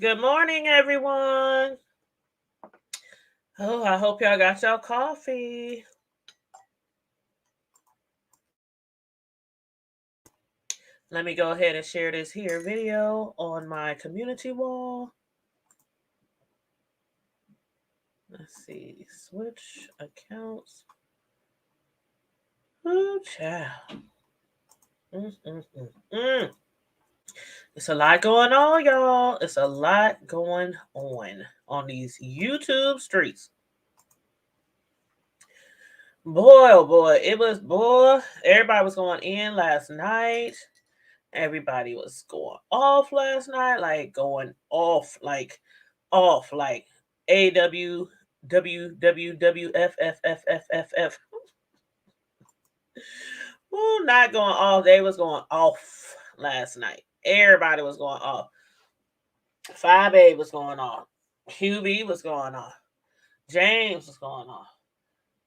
Good morning, everyone. Oh, I hope y'all got y'all coffee. Let me go ahead and share this here video on my community wall. Let's see. Switch accounts. Ooh, child. Mm. It's a lot going on, y'all. It's a lot going on these YouTube streets. Boy, oh boy, everybody was going in last night. Everybody was going off last night, like going off, like AW, WWWFFFFFF. Ooh, not going off. They was going off last night. Everybody was going off. 5A was going off. QB was going off. James was going off.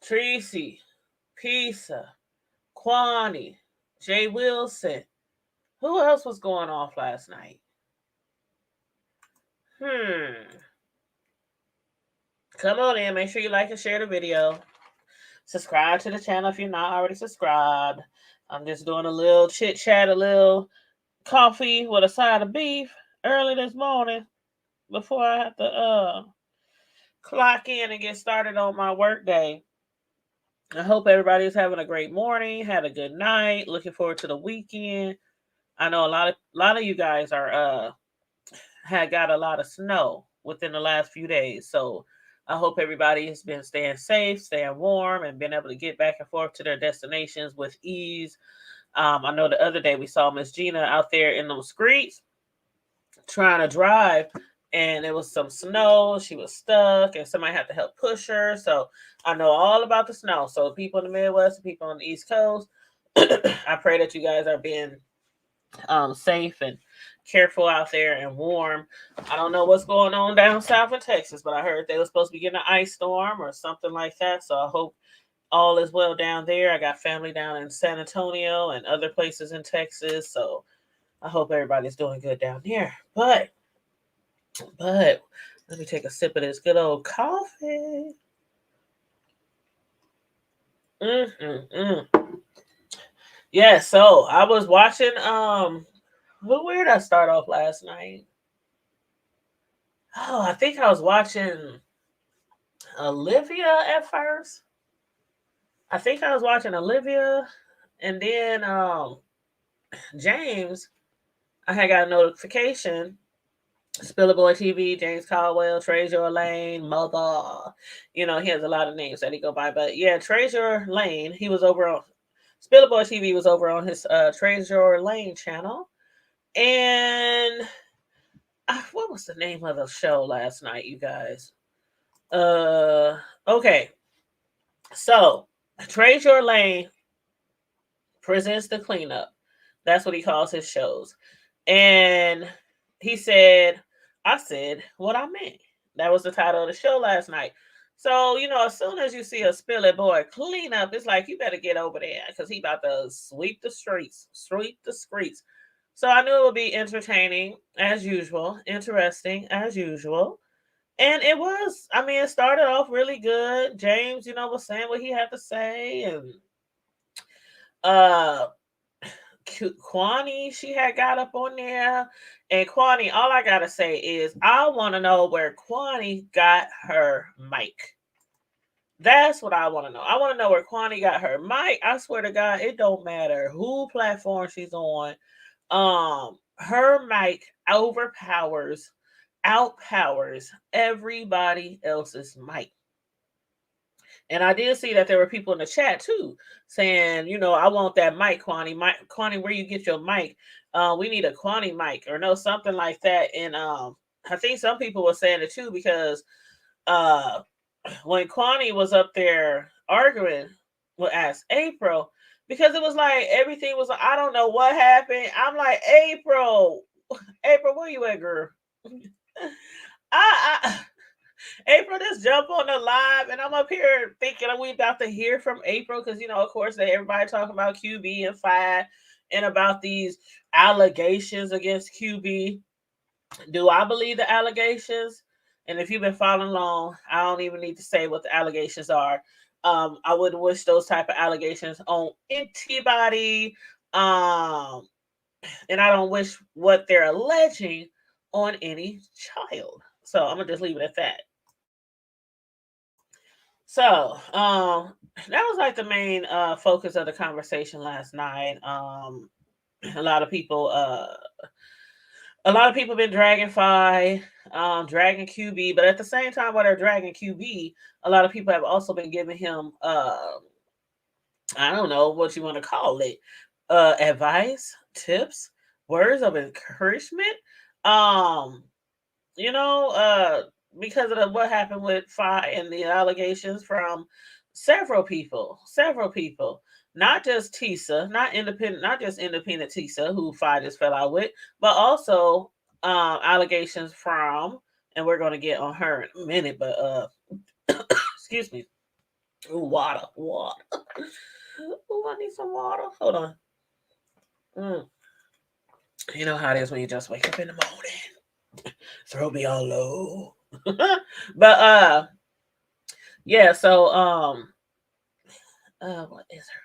Tracy, Pisa, Kwani, Jay Wilson. Who else was going off last night? Come on in. Make sure you like and share the video. Subscribe to the channel if you're not already subscribed. I'm just doing a little chit chat, a little coffee with a side of beef early this morning before I have to clock in and get started on my work day. I hope everybody's having a great morning, had a good night, looking forward to the weekend. I know a lot of you guys are had got a lot of snow within the last few days. So I hope everybody has been staying safe, staying warm, and been able to get back and forth to their destinations with ease. I know the other day we saw Miss Gina out there in those streets trying to drive, and there was some snow. She was stuck, and somebody had to help push her. So I know all about the snow. So people in the Midwest, people on the East Coast, I pray that you guys are being safe and careful out there and warm. I don't know what's going on down south in Texas, but I heard they were supposed to be getting an ice storm or something like that. So I hope all is well down there. I got family down in San Antonio and other places in Texas. So I hope everybody's doing good down there. But let me take a sip of this good old coffee. Mm-mm-mm. Yeah, so I was watching where did I start off last night? Oh, I think I was watching Olivia at first. I think I was watching Olivia, and then James. I had got a notification. Spiller Boy TV, James Caldwell, Treasure Lane, Mother. You know, he has a lot of names that he go by, but yeah, Treasure Lane. He was over on Spiller Boy TV was over on his Treasure Lane channel, and what was the name of the show last night, you guys? Okay, so Treasure Lane presents the cleanup. That's what he calls his shows. And he said, I said what I meant. That was the title of the show last night. So, you know, as soon as you see a Spilly Boy cleanup, it's like you better get over there because he about to sweep the streets, sweep the streets. So I knew it would be entertaining as usual, interesting as usual. And it was, I mean, it started off really good. James, you know, was saying what he had to say, and uh Kwani, she had got up on there. And Kwani, all I gotta say is I want to know where Kwani got her mic. That's what I want to know. I want to know where Kwani got her mic. I swear to God, it don't matter who platform she's on. Her mic outpowers everybody else's mic. And I did see that there were people in the chat too saying, you know, I want that mic, Kwani. Kwani, where you get your mic? We need a Kwani mic or no, something like that. And I think some people were saying it too because uh, when Kwani was up there arguing with Ask April, because it was like everything was, I don't know what happened. I'm like, April, where you at, girl? I April just jump on the live, and I'm up here thinking we about to hear from April because you know, of course, everybody talking about QB and 5 and about these allegations against QB. Do I believe the allegations? And if you've been following along, I don't even need to say what the allegations are. I wouldn't wish those type of allegations on anybody. Um, and I don't wish what they're alleging on any child. So I'm gonna just leave it at that. So, that was like the main focus of the conversation last night. A lot of people been dragging Fi, dragging QB, but at the same time while they're dragging QB, a lot of people have also been giving him I don't know what you want to call it, advice, tips, words of encouragement. Um, you know, because of what happened with Fi and the allegations from several people, not just Tisa, not just independent Tisa, who Fi just fell out with, but also allegations from, and we're going to get on her in a minute, but excuse me, ooh, water. Ooh, I need some water. Hold on. Mm. You know how it is when you just wake up in the morning, throw me all low. But yeah, so what is her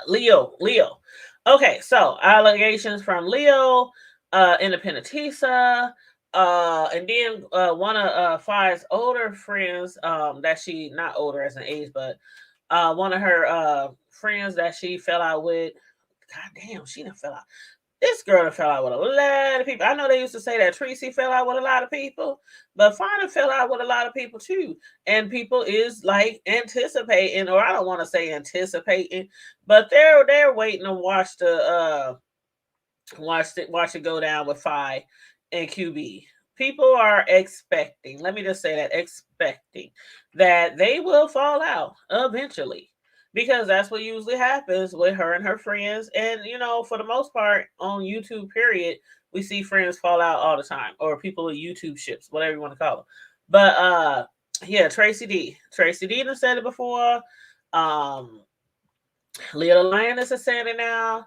Leo. Okay, so allegations from Leo, Independentisa, and then one of Fi's older friends, that she not older as an age, but one of her friends that she fell out with. God damn, she done fell out. This girl fell out with a lot of people. I know they used to say that Tracy fell out with a lot of people, but Fonda fell out with a lot of people too. And people is like anticipating, or I don't want to say anticipating, but they're waiting to watch the watch it go down with Fi and QB. People are expecting, let me just say that, expecting that they will fall out eventually. Because that's what usually happens with her and her friends. And for the most part on YouTube, period, we see friends fall out all the time. Or people with YouTube ships, whatever you want to call them. But yeah, Tracy D. Tracy D done said it before. Um Leah the Lioness is saying it now.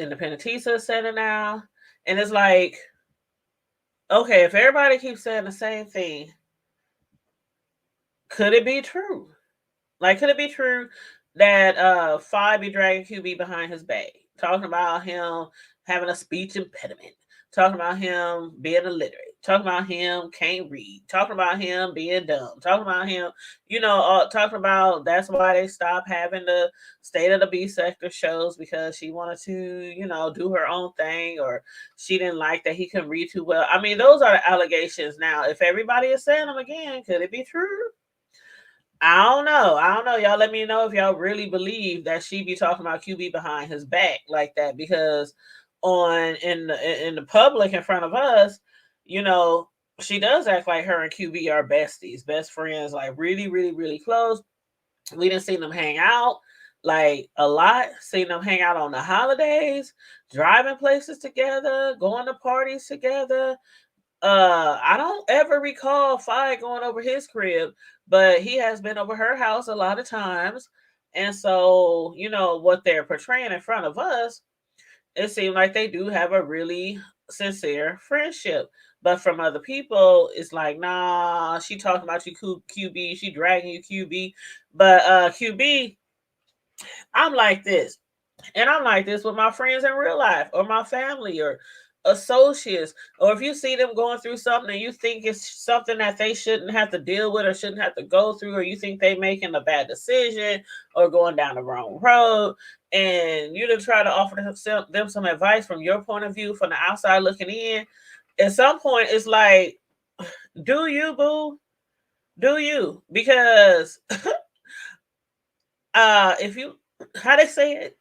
Independentisa is saying it now. And it's like, okay, if everybody keeps saying the same thing, could it be true? Like, could it be true that Fi be dragging QB behind his back, talking about him having a speech impediment, talking about him being illiterate, talking about him can't read, talking about him being dumb, talking about him, talking about that's why they stopped having the State of the B sector shows because she wanted to, do her own thing, or she didn't like that he couldn't read too well. I mean, those are the allegations. Now, if everybody is saying them again, could it be true? I don't know. I don't know. Y'all let me know if y'all really believe that she be talking about QB behind his back like that, because in the public in front of us, you know, she does act like her and QB are besties, best friends, like really, really, really close. We didn't see them hang out like a lot, seen them hang out on the holidays, driving places together, going to parties together. I don't ever recall Fi going over his crib, but he has been over her house a lot of times. And so, what they're portraying in front of us, it seemed like they do have a really sincere friendship. But from other people, it's like, nah, she talking about you QB, she dragging you QB. But QB, I'm like this. And I'm like this with my friends in real life, or my family, or associates. Or if you see them going through something and you think it's something that they shouldn't have to deal with or shouldn't have to go through, or you think they making a bad decision or going down the wrong road, and you to try to offer them some advice from your point of view, from the outside looking in, at some point it's like, do you, boo? Do you? Because if you, how they say it,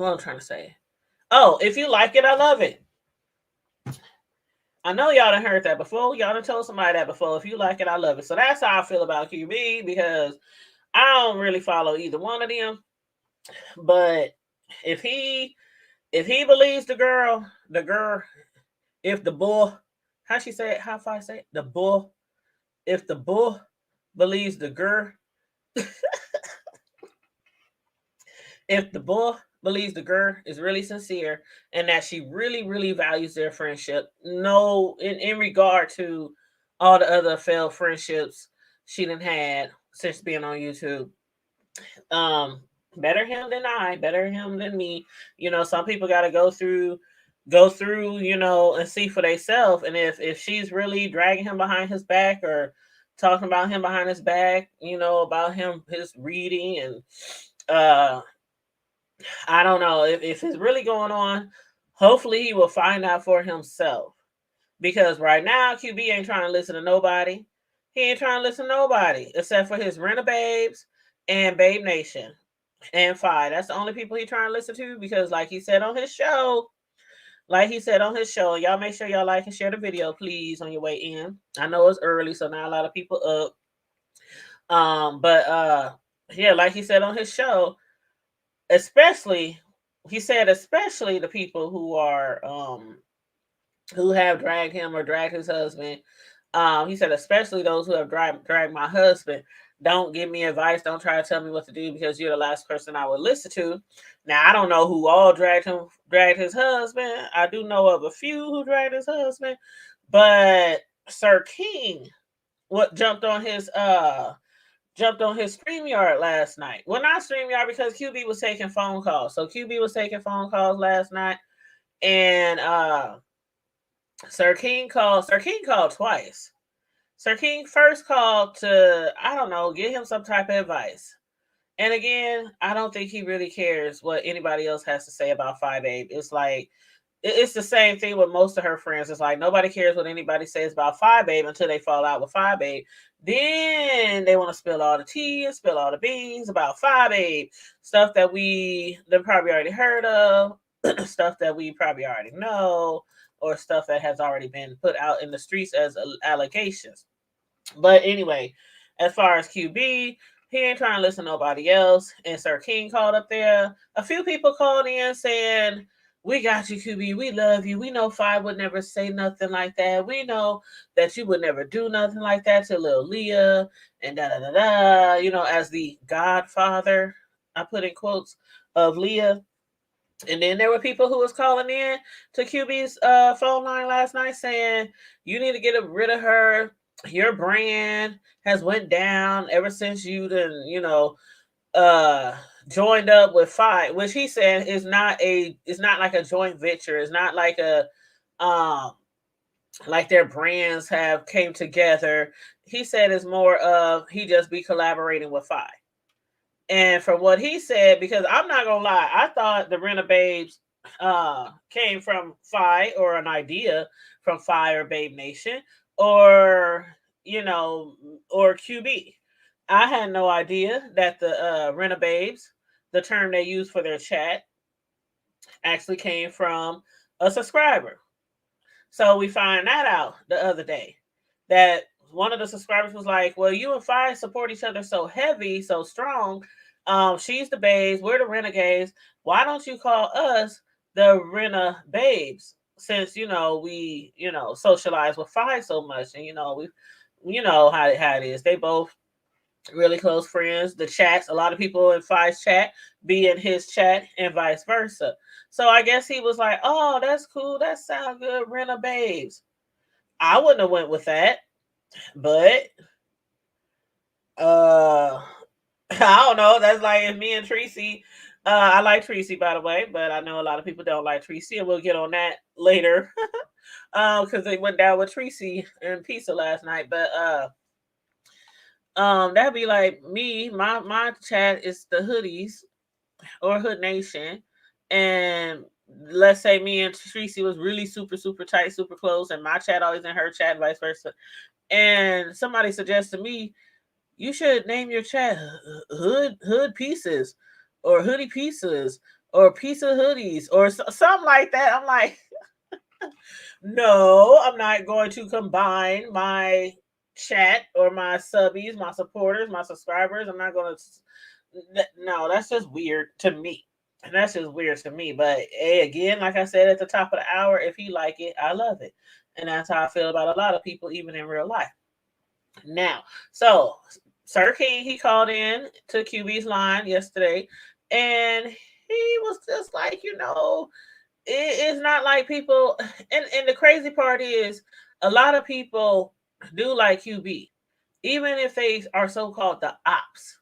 what I'm trying to say. Oh, if you like it, I love it. I know y'all done heard that before. Y'all done told somebody that before. If you like it, I love it. So that's how I feel about QB, because I don't really follow either one of them. But if he If he believes the girl, if the bull, how she say it? How if I say it? The bull, if the bull believes the girl, if the bull believes the girl is really sincere and that she really, really values their friendship, no, in regard to all the other failed friendships she done had since being on YouTube, um better him than I, better him than me. Some people got to go through, and see for themselves. And if she's really dragging him behind his back or talking about him behind his back, about him, his reading, and uh I don't know if it's really going on. Hopefully he will find out for himself, because right now QB ain't trying to listen to nobody. He ain't trying to listen to nobody except for his Rena Babes and Babe Nation and Fi. That's the only people he trying to listen to, because like he said on his show, y'all make sure y'all like and share the video, please, on your way in. I know it's early, so not a lot of people up. But yeah, like he said on his show, especially especially the people who have dragged him or dragged his husband. He said, especially those who have dragged my husband. Don't give me advice. Don't try to tell me what to do, because you're the last person I would listen to. Now, I don't know who all dragged his husband. I do know of a few who dragged his husband, but Sir King, what jumped on his StreamYard last night. Well, not StreamYard, because QB was taking phone calls. So QB was taking phone calls last night, and Sir King called twice. Sir King first called to, I don't know, get him some type of advice. And again, I don't think he really cares what anybody else has to say about Five Babe. It's like it's the same thing with most of her friends. It's like nobody cares what anybody says about Five Babe until they fall out with Five Babe. Then they want to spill all the tea and spill all the beans about Five Babe. Stuff that they probably already heard of, stuff that we probably already know, or stuff that has already been put out in the streets as allegations. But anyway, as far as QB, he ain't trying to listen to nobody else. And Sir King called up there. A few people called in saying, "We got you, QB. We love you. We know Five would never say nothing like that. We know that you would never do nothing like that to little Leah and da da da da." As the godfather, I put in quotes, of Leah. And then there were people who was calling in to QB's phone line last night saying, "You need to get rid of her. Your brand has went down ever since you done, uh joined up with Five," which he said it's not like a joint venture. It's not like um like their brands have came together. He said it's more of he just be collaborating with Five. And from what he said, because I'm not gonna lie, I thought the Rena Babes came from Phi, or an idea from Phi or Babe Nation, or or QB. I had no idea that the Rena Babes, the term they use for their chat, actually came from a subscriber. So we find that out the other day, that one of the subscribers was like, "Well, you and Fi support each other so heavy, so strong. She's the babes, we're the renegades. Why don't you call us the Rena Babes? Since we socialize with Fi so much, and how it is. They both really close friends. The chats, a lot of people in Fi's chat be in his chat, and vice versa. So I guess he was like, "Oh, that's cool. That sounds good. Rena Babes." I wouldn't have went with that, but uh, I don't know. That's like if me and Tracy. I like Tracy, by the way, but I know a lot of people don't like Tracy, and we'll get on that later. Because they went down with Tracy and Pizza last night. But that'd be like me. My chat is the hoodies or Hood Nation, and let's say me and Tracy was really super super tight, super close, and my chat always in her chat, and vice versa. And somebody suggests to me, "You should name your chat Hood Pieces, or Hoodie Pieces, or Piece of Hoodies, or something like that." I'm like, no, I'm not going to combine my chat or my subbies, my supporters, my subscribers. I'm not going to. No, that's just weird to me. And that's just weird to me. But hey, again, like I said at the top of the hour, if he like it, I love it. And that's how I feel about a lot of people, even in real life. Now, so Sir King, he called in to QB's line yesterday, and he was just like, it's not like people, and the crazy part is, a lot of people do like QB, even if they are so called the ops.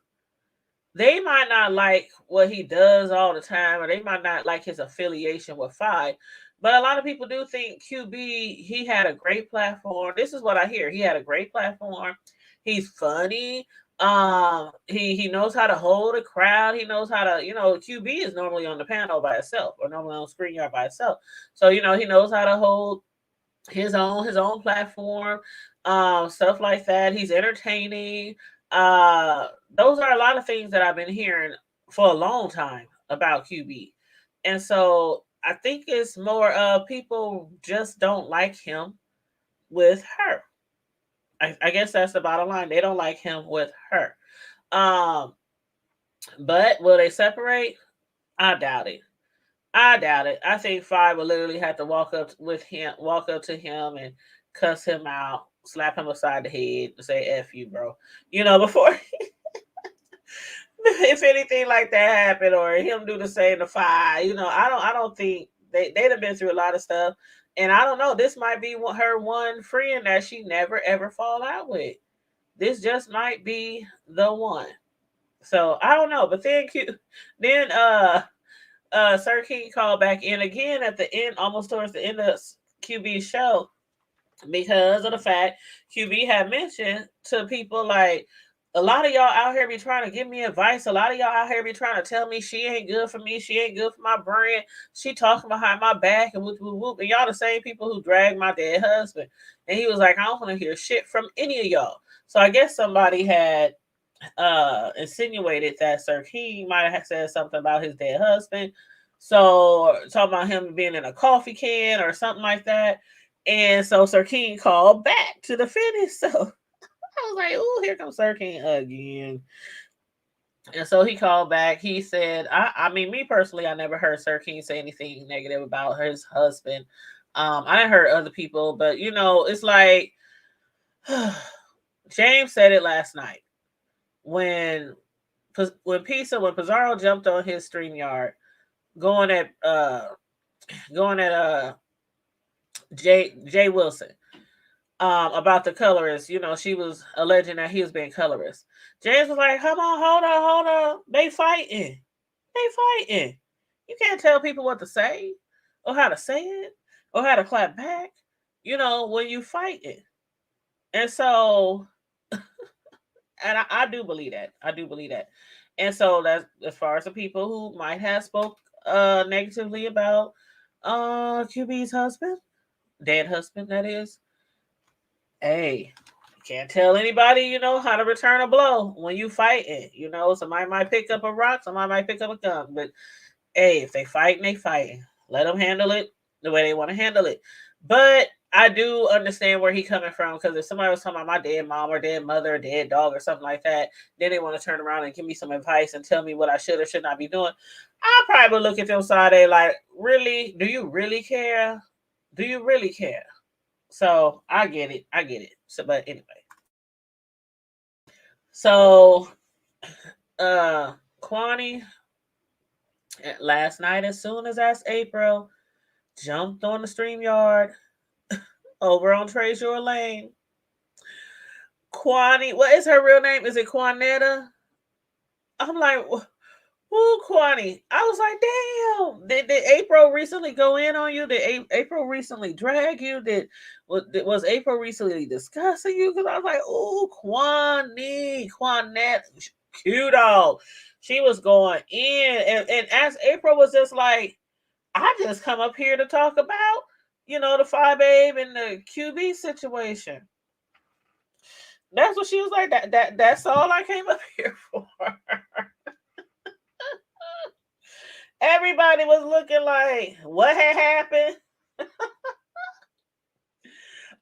They might not like what he does all the time, or they might not like his affiliation with Five. But a lot of people do think QB, he had a great platform. This is what I hear. He had a great platform. He's funny. He knows how to hold a crowd. He knows how to, QB is normally on the panel by itself, or normally on screen yard by itself. So, he knows how to hold his own platform, stuff like that. He's entertaining. Those are a lot of things that I've been hearing for a long time about QB. And so I think it's more of people just don't like him with her. I guess that's the bottom line. They don't like him with her. Um, but will they separate? I doubt it. I doubt it. I think Five will literally have to walk up to him and cuss him out, slap him upside the head, and say "F you, bro." Before if anything like that happened, or him do the same to Five. I don't think they'd have been through a lot of stuff, and I don't know. This might be her one friend that she never ever fall out with. This just might be the one. So I don't know, but then Sir King called back in again at the end, almost towards the end of QB's show, because of the fact QB had mentioned to people like, a lot of y'all out here be trying to give me advice. A lot of y'all out here be trying to tell me she ain't good for me. She ain't good for my brand. She talking behind my back and whoop, whoop, whoop. And y'all the same people who dragged my dead husband. And he was like, I don't want to hear shit from any of y'all. So I guess somebody had insinuated that Sir King might have said something about his dead husband. So talking about him being in a coffee can or something like that. And so Sir King called back to defend himself. I was like, "Ooh, here comes Sir King again." And so he called back. He said, I mean, me personally, I never heard Sir King say anything negative about his husband. I didn't heard other people, but it's like James said it last night when when Pizarro jumped on his StreamYard, going at Jay Wilson, about the colorist. She was alleging that he was being colorist. James was like, "Come on, hold on. They fighting. They fighting. You can't tell people what to say, or how to say it, or how to clap back. When you fighting." And so, and I do believe that. I do believe that. And so that's as far as the people who might have spoke negatively about QB's husband, dead husband, that is. Hey, can't tell anybody, how to return a blow when you fighting. Somebody might pick up a rock, somebody might pick up a gun, but hey, if they fighting, they fighting. Let them handle it the way they want to handle it. But I do understand where he coming from, because if somebody was talking about my dead mom or dead mother or dead dog or something like that, then they want to turn around and give me some advice and tell me what I should or should not be doing. I probably look at them side like, really? Do you really care? Do you really care? So I get it. I get it. So, but anyway. So, Kwani, last night, as soon as that's April, jumped on the StreamYard over on Treasure Lane. Kwani, what is her real name? Is it Quanetta? I'm like, who Kwani? I was like, damn. Did April recently go in on you? Did April recently drag you? Was April recently discussing you? Because I was like, oh, Quanette, cute dog. She was going in, and as April was just like, I just come up here to talk about, the Five Babe and the QB situation. That's what she was like. That's all I came up here for. Everybody was looking like, what had happened?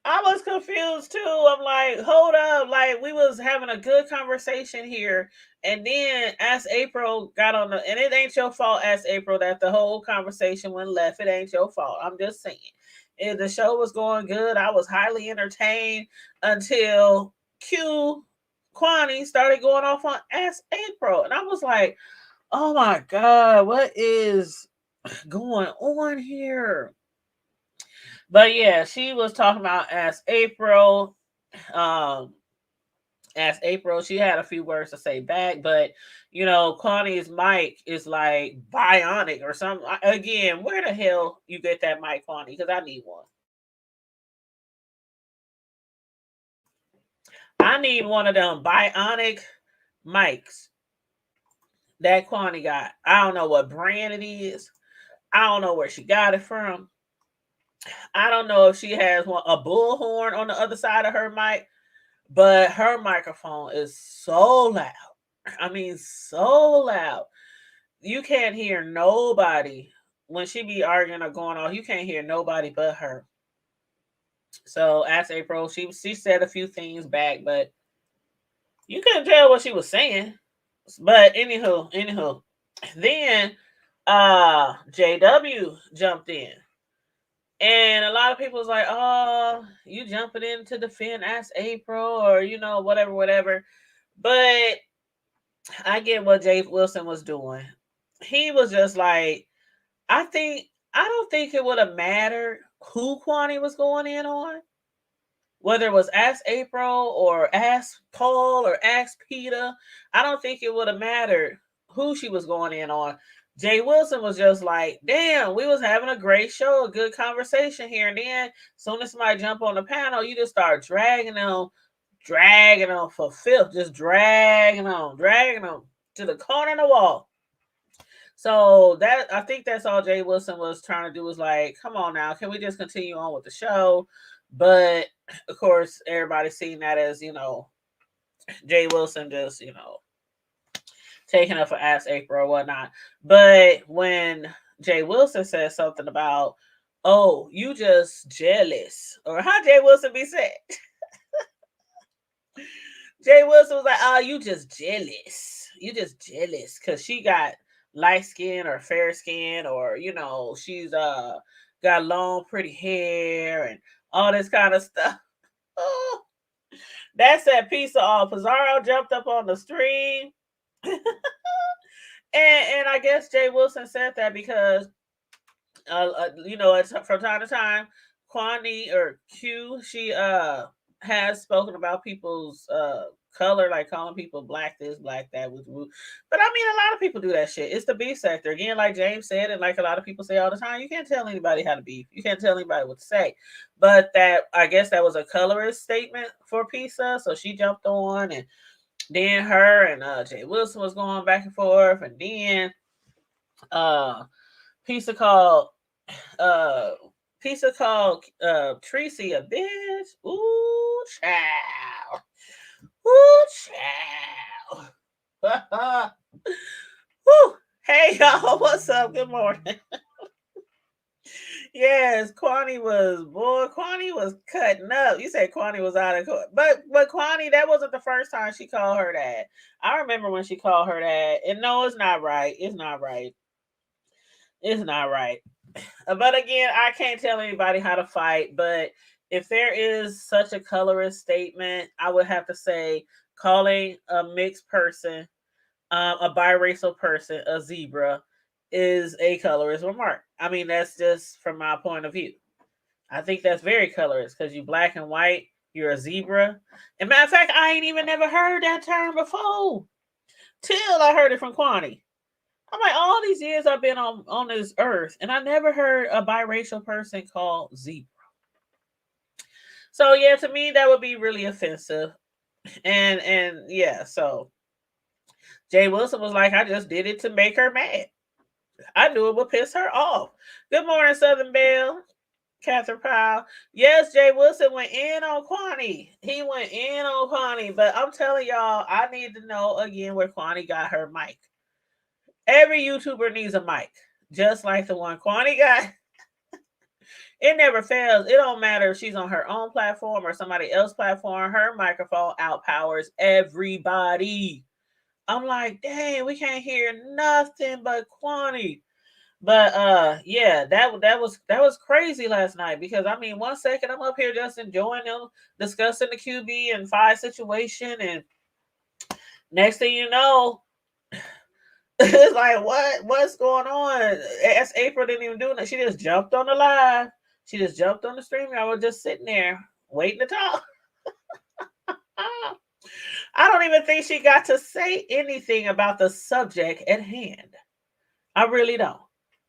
I was confused too. I'm like, hold up, like we was having a good conversation here, and then as April got on the, and it ain't your fault, as April, that the whole conversation went left. It ain't your fault. I'm just saying, if the show was going good, I was highly entertained until Q Kwani started going off on Ask April, and I was like, oh my god, what is going on here? But yeah, she was talking about Ask April. Um, Ask April, she had a few words to say back, but you know, Connie's mic is like bionic or something. Again, where the hell you get that mic, Connie? Because I need one. I need one of them bionic mics that Connie got. I don't know what brand it is. I don't know where she got it from. I don't know if she has one, a bullhorn on the other side of her mic, but her microphone is so loud. I mean, so loud. You can't hear nobody when she be arguing or going on. You can't hear nobody but her. So as April, she said a few things back, but you couldn't tell what she was saying. But anywho, then JW jumped in. And a lot of people was like, oh, you jumping in to defend as April, or you know, whatever. But I get what Jay Wilson was doing. He was just like, I don't think it would have mattered who Kwani was going in on, whether it was Ask April or Ask Paul or Ask Peter. I don't think it would have mattered who she was going in on. Jay Wilson was just like, damn, we was having a great show, a good conversation here. And then as soon as somebody jump on the panel, you just start dragging on for filth, just dragging on to the corner of the wall. So that, I think that's all Jay Wilson was trying to do, was like, come on now, can we just continue on with the show? But of course, everybody's seeing that as, you know, Jay Wilson just, you know, taking up for Ask April or whatnot. But when Jay Wilson says something about, oh, you just jealous, or how Jay Wilson be said, Jay Wilson was like, oh, you just jealous. You just jealous because she got light skin or fair skin, or you know, she's got long, pretty hair and all this kind of stuff. Oh, that's that piece of all. Pizarro jumped up on the stream. And I guess Jay Wilson said that because you know, it's from time to time, Kwani or Q, she has spoken about people's color, like calling people black this, black that, with but I mean, a lot of people do that shit. It's the beef sector again, like James said, and like a lot of people say all the time. You can't tell anybody how to beef. You can't tell anybody what to say. But that, I guess that was a colorist statement for Pizza, so she jumped on, and then her and Jay Wilson was going back and forth, and then uh Pizza called uh Tracy a bitch. Ooh, child. Ooh, child. Woo. Hey y'all, what's up? Good morning. Yes, Kwani was cutting up. You said Kwani was out of court. But Kwani, that wasn't the first time she called her that. I remember when she called her that. And no, it's not right. It's not right. It's not right. But again, I can't tell anybody how to fight. But if there is such a colorist statement, I would have to say calling a mixed person, a biracial person, a zebra is a colorist remark. I mean, that's just from my point of view. I think that's very colorist because you black and white, you're a zebra. And matter of fact, I ain't even never heard that term before till I heard it from Kwani. I'm like, all these years I've been on this earth, and I never heard a biracial person called zebra. So yeah, to me that would be really offensive. And yeah, so Jay Wilson was like, I just did it to make her mad. I knew it would piss her off. Good morning, Southern Belle. Catherine Powell. Yes, Jay Wilson went in on Kwani. He went in on Kwani, but I'm telling y'all, I need to know again where Kwani got her mic. Every YouTuber needs a mic, just like the one Kwani got. It never fails. It don't matter if she's on her own platform or somebody else's platform. Her microphone outpowers everybody. I'm like, dang, we can't hear nothing but Kwani. But yeah, that was crazy last night because I mean, 1 second I'm up here just enjoying them discussing the QB and five situation, and next thing you know, it's like what's going on? As April didn't even do that. She just jumped on the live. She just jumped on the stream. I was just sitting there waiting to talk. I don't even think she got to say anything about the subject at hand. I really don't.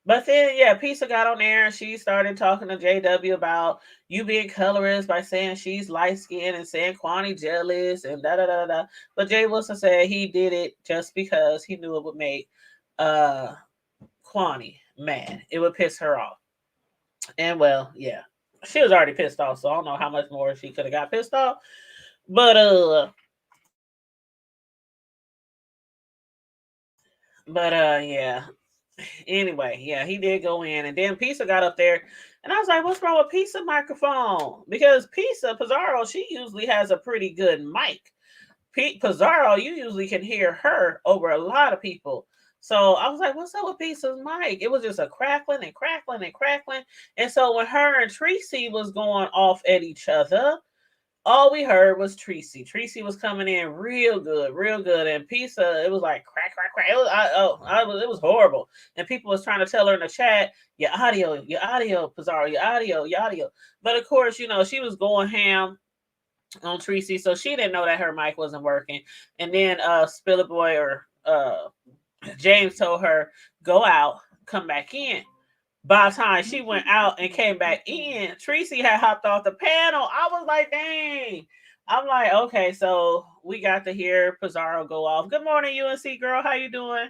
But then, yeah, Pisa got on there and she started talking to JW about you being colorist by saying she's light skinned and saying Kwani jealous and da da da da. But Jay Wilson said he did it just because he knew it would make uh Kwani mad. It would piss her off. And well, yeah, she was already pissed off, so I don't know how much more she could have got pissed off. But yeah. Anyway, yeah, he did go in, and then Pisa got up there, and I was like, "What's wrong with Pisa microphone?" Because Pisa Pizarro, she usually has a pretty good mic. Pizarro, you usually can hear her over a lot of people. So I was like, "What's up with Pisa's mic?" It was just a crackling and crackling and crackling, and so when her and Tracy was going off at each other, all we heard was Tracy. Tracy was coming in real good, and Pizza, it was like crack, crack, crack. It was horrible. And people was trying to tell her in the chat, your audio, Pizarro, your audio, your audio. But of course, she was going ham on Tracy, so she didn't know that her mic wasn't working. And then Spiller Boy or James told her, go out, come back in. By the time she went out and came back in, Tracy had hopped off the panel. I was like, dang. I'm like, okay, so we got to hear Pizarro go off. Good morning, UNC girl. How you doing?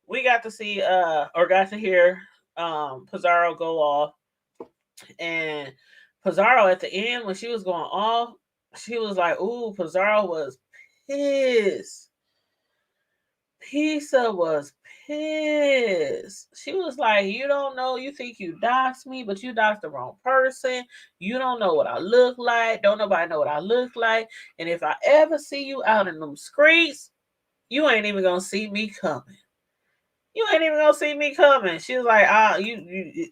We got to see or got to hear Pizarro go off. And Pizarro at the end, when she was going off, she was like, ooh, Pizarro was pissed. Pizza was pissed. She was like, you don't know, you think you doxed me, but you doxed the wrong person. You don't know what I look like. Don't nobody know what I look like. And if I ever see you out in them streets, you ain't even gonna see me coming. You ain't even gonna see me coming. She was like, it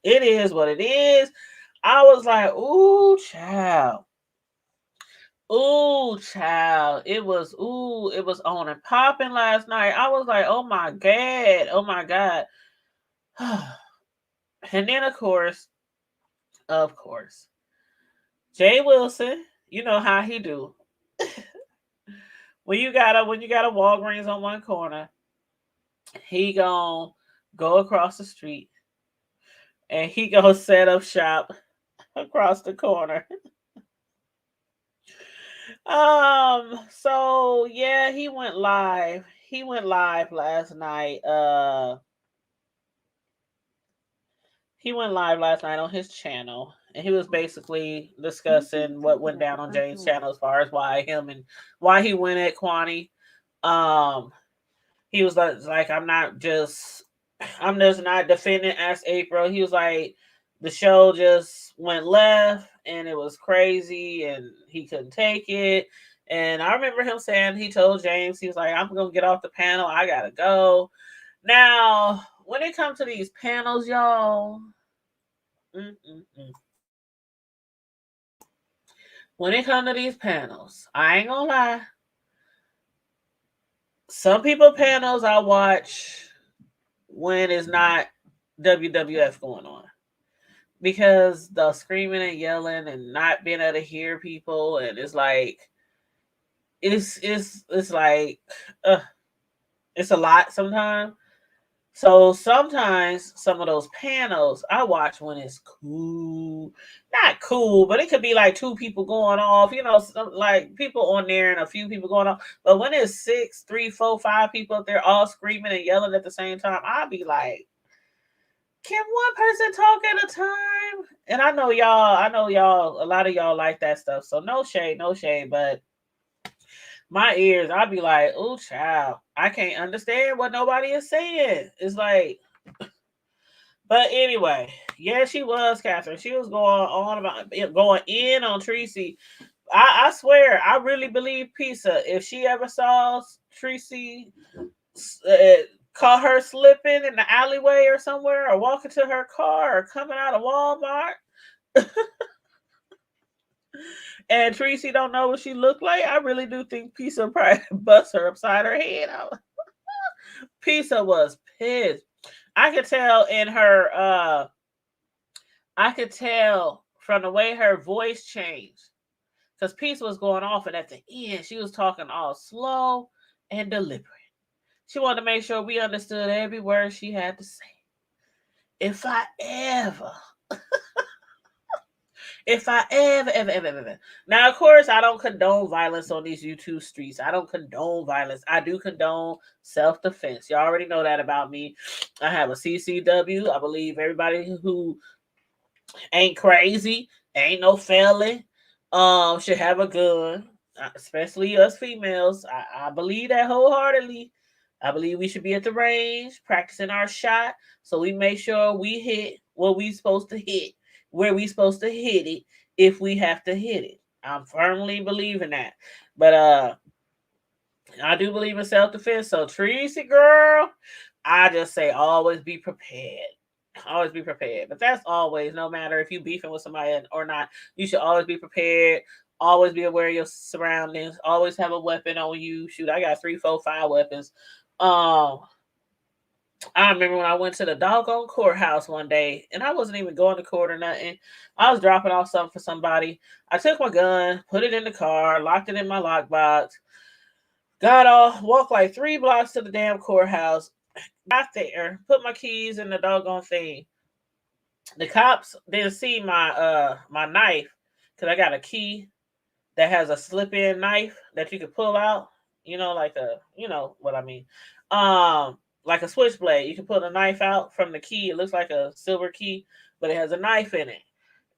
is what it is. I was like, ooh, child. Ooh, child. It was on and popping last night. I was like, oh my God. Oh my God. And then of course, Jay Wilson, you know how he do. when you got a Walgreens on one corner, he gonna go across the street and he gonna set up shop across the corner. So yeah, he went live. He went live last night. He went live last night on his channel, and he was basically discussing what went down on James' channel as far as why he went at Kwani. Um, he was like, I'm just not defending as April. He was like, the show just went left, and it was crazy, and he couldn't take it. And I remember him saying he told James, he was like, I'm gonna get off the panel. I gotta go. Now, when it comes to these panels, y'all. When it comes to these panels, I ain't gonna lie. Some people panels I watch when it's not WWF going on. Because the screaming and yelling and not being able to hear people, and it's like it's like it's a lot sometimes. So sometimes some of those panels I watch when it's cool, not cool, but it could be like two people going off, like people on there and a few people going off. But when it's 6, 3, 4, 5 people up there all screaming and yelling at the same time, I'll be like, can one person talk at a time? And I know y'all, a lot of y'all like that stuff. So no shade, but my ears, I'll be like, oh child, I can't understand what nobody is saying. It's like, But anyway, yeah, she was Catherine. She was going on about going in on Tracy. I swear, I really believe Pizza. If she ever saw Tracy, uh, caught her slipping in the alleyway or somewhere, or walking to her car, or coming out of Walmart, and Tracy don't know what she looked like, I really do think Pizza probably bust her upside her head. Pizza was pissed. I could tell in her I could tell from the way her voice changed. Because Pizza was going off, and at the end, she was talking all slow and deliberate. She wanted to make sure we understood every word she had to say. If I ever, ever. Now, of course, I don't condone violence on these YouTube streets. I don't condone violence. I do condone self-defense. You already know that about me. I have a CCW. I believe everybody who ain't crazy, ain't no felon, should have a gun. Especially us females. I believe that wholeheartedly. I believe we should be at the range practicing our shot so we make sure we hit what we supposed to hit, where we supposed to hit it if we have to hit it. I'm firmly believing that. But I do believe in self-defense. So Tracy girl, I just say always be prepared. Always be prepared. But that's always, no matter if you beefing with somebody or not, you should always be prepared. Always be aware of your surroundings. Always have a weapon on you. Shoot, I got 3, 4, 5 weapons. I remember when I went to the doggone courthouse one day, and I wasn't even going to court or nothing. I was dropping off something for somebody. I took my gun, put it in the car, locked it in my lockbox, got off, walked like 3 blocks to the damn courthouse, got there, put my keys in the doggone thing. The cops didn't see my knife because I got a key that has a slip-in knife that you can pull out. You know, like you know what I mean. Like a switchblade. You can pull a knife out from the key. It looks like a silver key, but it has a knife in it.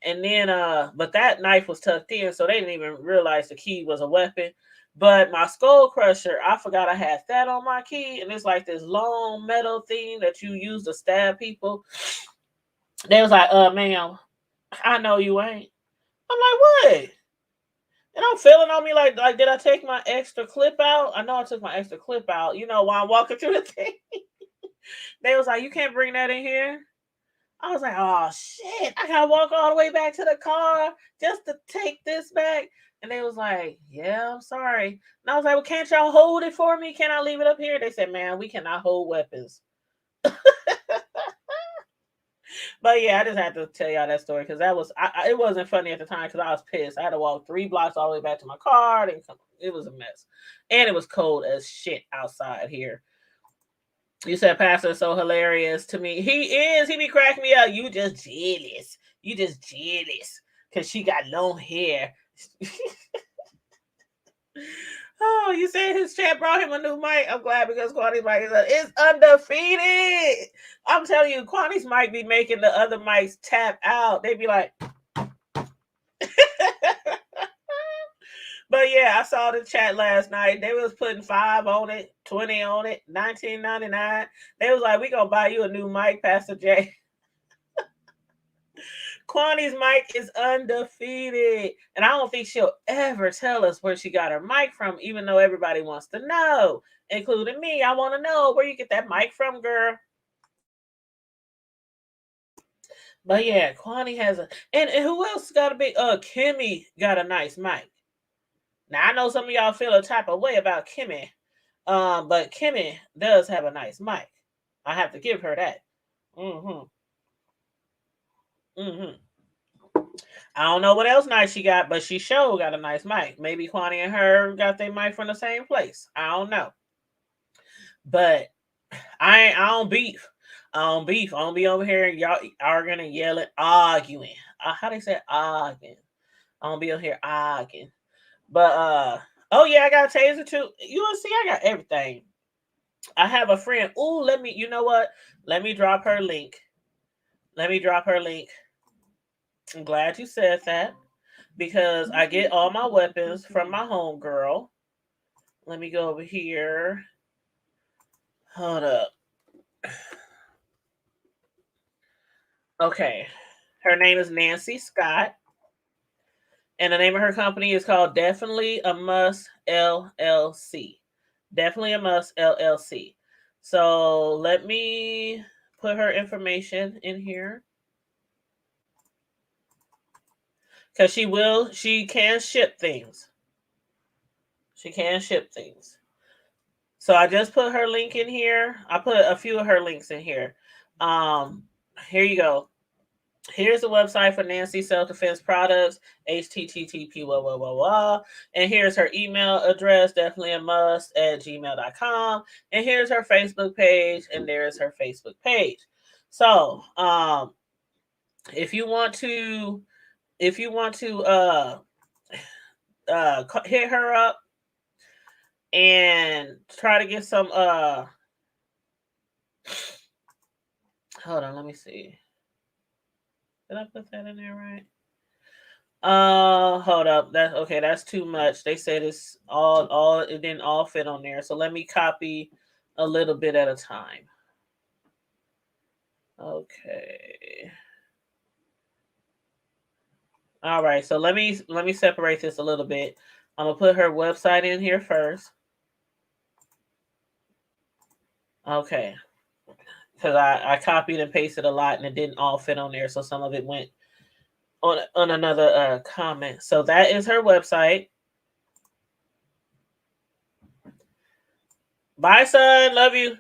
And then but that knife was tucked in, so they didn't even realize the key was a weapon. But my skull crusher, I forgot I had that on my key, and it's like this long metal thing that you use to stab people. They was like, ma'am, I know you ain't. I'm like, what? And I'm feeling on me like, did I take my extra clip out? I know I took my extra clip out, while I'm walking through the thing. They was like, you can't bring that in here. I was like, oh shit, I gotta walk all the way back to the car just to take this back. And they was like, yeah, I'm sorry. And I was like, well, can't y'all hold it for me? Can I leave it up here? They said, man, we cannot hold weapons. But yeah, I just had to tell y'all that story because it wasn't funny at the time because I was pissed. I had to walk 3 blocks all the way back to my car. It was a mess. And it was cold as shit outside here. You said Pastor is so hilarious to me. He is. He be cracking me up. You just jealous. You just jealous because she got long hair. Oh, you said his chat brought him a new mic. I'm glad because Kwani's mic is undefeated. I'm telling you, Kwani's mic be making the other mics tap out. They be like, but yeah, I saw the chat last night. They was putting 5 on it, 20 on it, $19.99. They was like, we gonna buy you a new mic, Pastor J. Kwani's mic is undefeated. And I don't think she'll ever tell us where she got her mic from, even though everybody wants to know, including me. I want to know where you get that mic from, girl. But yeah, Kwani has and who else got a big Kimmy got a nice mic. Now I know some of y'all feel a type of way about Kimmy. But Kimmy does have a nice mic. I have to give her that. Mm-hmm. Mm-hmm. I don't know what else nice she got, but she sure got a nice mic. Maybe Kwani and her got their mic from the same place. I don't know. But I don't beef. I don't beef. I don't be over here y'all arguing and yelling, arguing. How they say arguing? I don't be over here arguing. But oh yeah, I got a taser too. You want to see? I got everything. I have a friend. Ooh, you know what? Let me drop her link. Let me drop her link. I'm glad you said that because I get all my weapons from my homegirl. Let me go over here. Hold up. Okay. Her name is Nancy Scott. And the name of her company is called Definitely a Must LLC. Definitely a Must LLC. So let me put her information in here. Because she can ship things. She can ship things. So I just put her link in here. I put a few of her links in here. Um, Here you go. Here's the website for Nancy Self Defense Products, http blah, blah, blah, blah. And here's her email address, definitely a must at gmail.com. And here's her Facebook page, and there's her Facebook page. So, if you want to, hit her up and try to get some, hold on, let me see. Did I put that in there right? Hold up. That's okay. That's too much. They said it's all it didn't all fit on there. So let me copy a little bit at a time. Okay. All right. So let me separate this a little bit. I'm gonna put her website in here first. Okay. Because I copied and pasted a lot and it didn't all fit on there. So some of it went on another comment. So that is her website. Bye, son. Love you.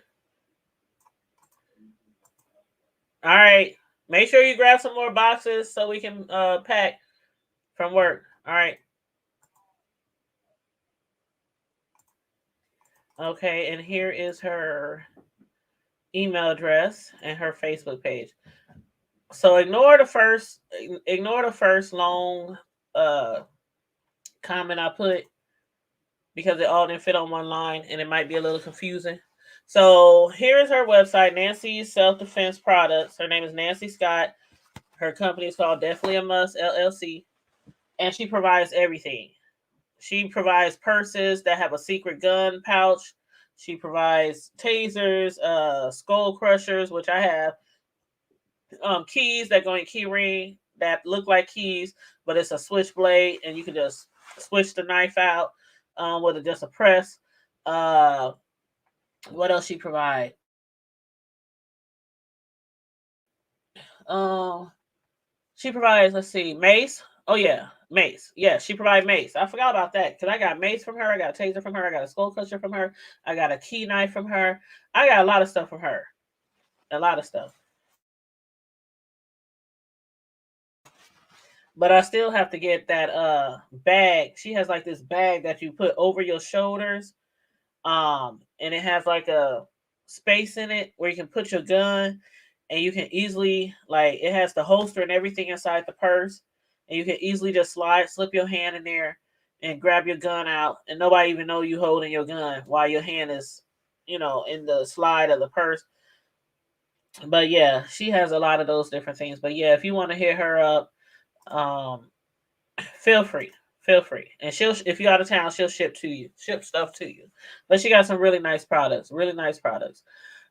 All right. Make sure you grab some more boxes so we can pack from work. All right. Okay, and here is her email address and her Facebook page. So ignore the first long uh comment I put because it all didn't fit on one line and it might be a little confusing. So here's her website, Nancy's Self Defense Products. Her name is Nancy Scott. Her company is called Definitely a Must LLC, and she provides everything. She provides purses that have a secret gun pouch. She provides tasers, skull crushers, which I have, keys that go in key ring that look like keys, but it's a switchblade, and you can just switch the knife out with just a press. Uh, what else she provide? Um, she provides. Let's see, mace. Oh yeah, mace. Yeah, she provides mace. I forgot about that because I got mace from her. I got a taser from her. I got a skull crusher from her. I got a key knife from her. I got a lot of stuff from her. A lot of stuff. But I still have to get that bag. She has like this bag that you put over your shoulders. And it has like a space in it where you can put your gun and you can easily like it has the holster and everything inside the purse. And you can easily just slip your hand in there and grab your gun out and nobody even know you holding your gun while your hand is, in the slide of the purse. But yeah, she has a lot of those different things. But yeah, if you want to hit her up, um, feel free. Feel free. And if you're out of town, she'll ship stuff to you. But she got some really nice products. Really nice products.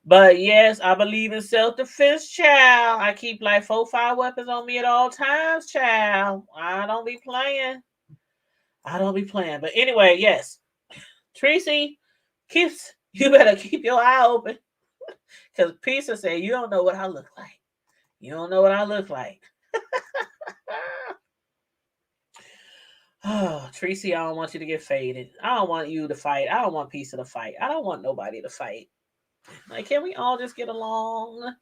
But yes, I believe in self-defense, child. I keep like 4-5 weapons on me at all times, child. I don't be playing. I don't be playing. But anyway, yes. Tracy, you better keep your eye open. Because Pizza said, you don't know what I look like. You don't know what I look like. Oh, Tracy, I don't want you to get faded. I don't want you to fight. I don't want Pizza to fight. I don't want nobody to fight. Like, can we all just get along?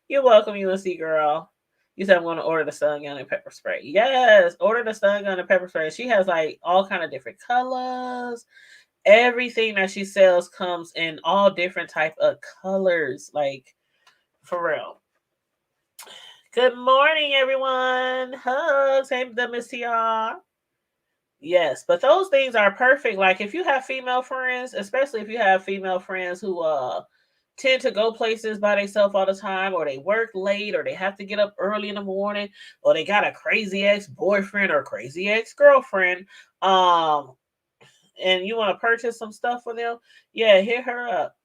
You're welcome, UNC girl. You said I'm going to order the stun gun and pepper spray. Yes, order the stun gun and pepper spray. She has like all kind of different colors. Everything that she sells comes in all different type of colors. Like, for real. Good morning, everyone. Hugs. Hey, WTR. Yes, but those things are perfect. Like if you have female friends, especially if you have female friends who tend to go places by themselves all the time, or they work late, or they have to get up early in the morning, or they got a crazy ex-boyfriend or crazy ex-girlfriend, and you want to purchase some stuff for them, yeah, hit her up.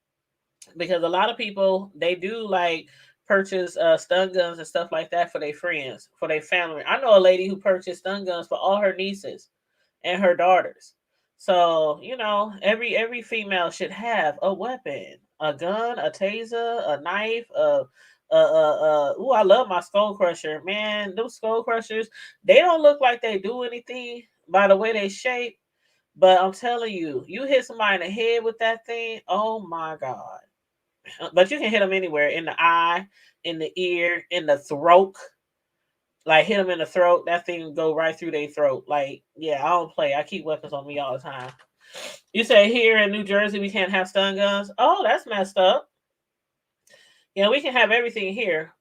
Because a lot of people, they do like purchase stun guns and stuff like that for their friends, for their family. I know a lady who purchased stun guns for all her nieces and her daughters. So every female should have a weapon, a gun, a taser, a knife, ooh, I love my skull crusher, man. Those skull crushers, they don't look like they do anything by the way they shape, but I'm telling you, you hit somebody in the head with that thing, oh my god. But you can hit them anywhere, in the eye, in the ear, in the throat. Like, hit them in the throat, that thing go right through their throat. Like, yeah, I don't play. I keep weapons on me all the time. You say here in New Jersey we can't have stun guns? Oh, that's messed up. Yeah, we can have everything here.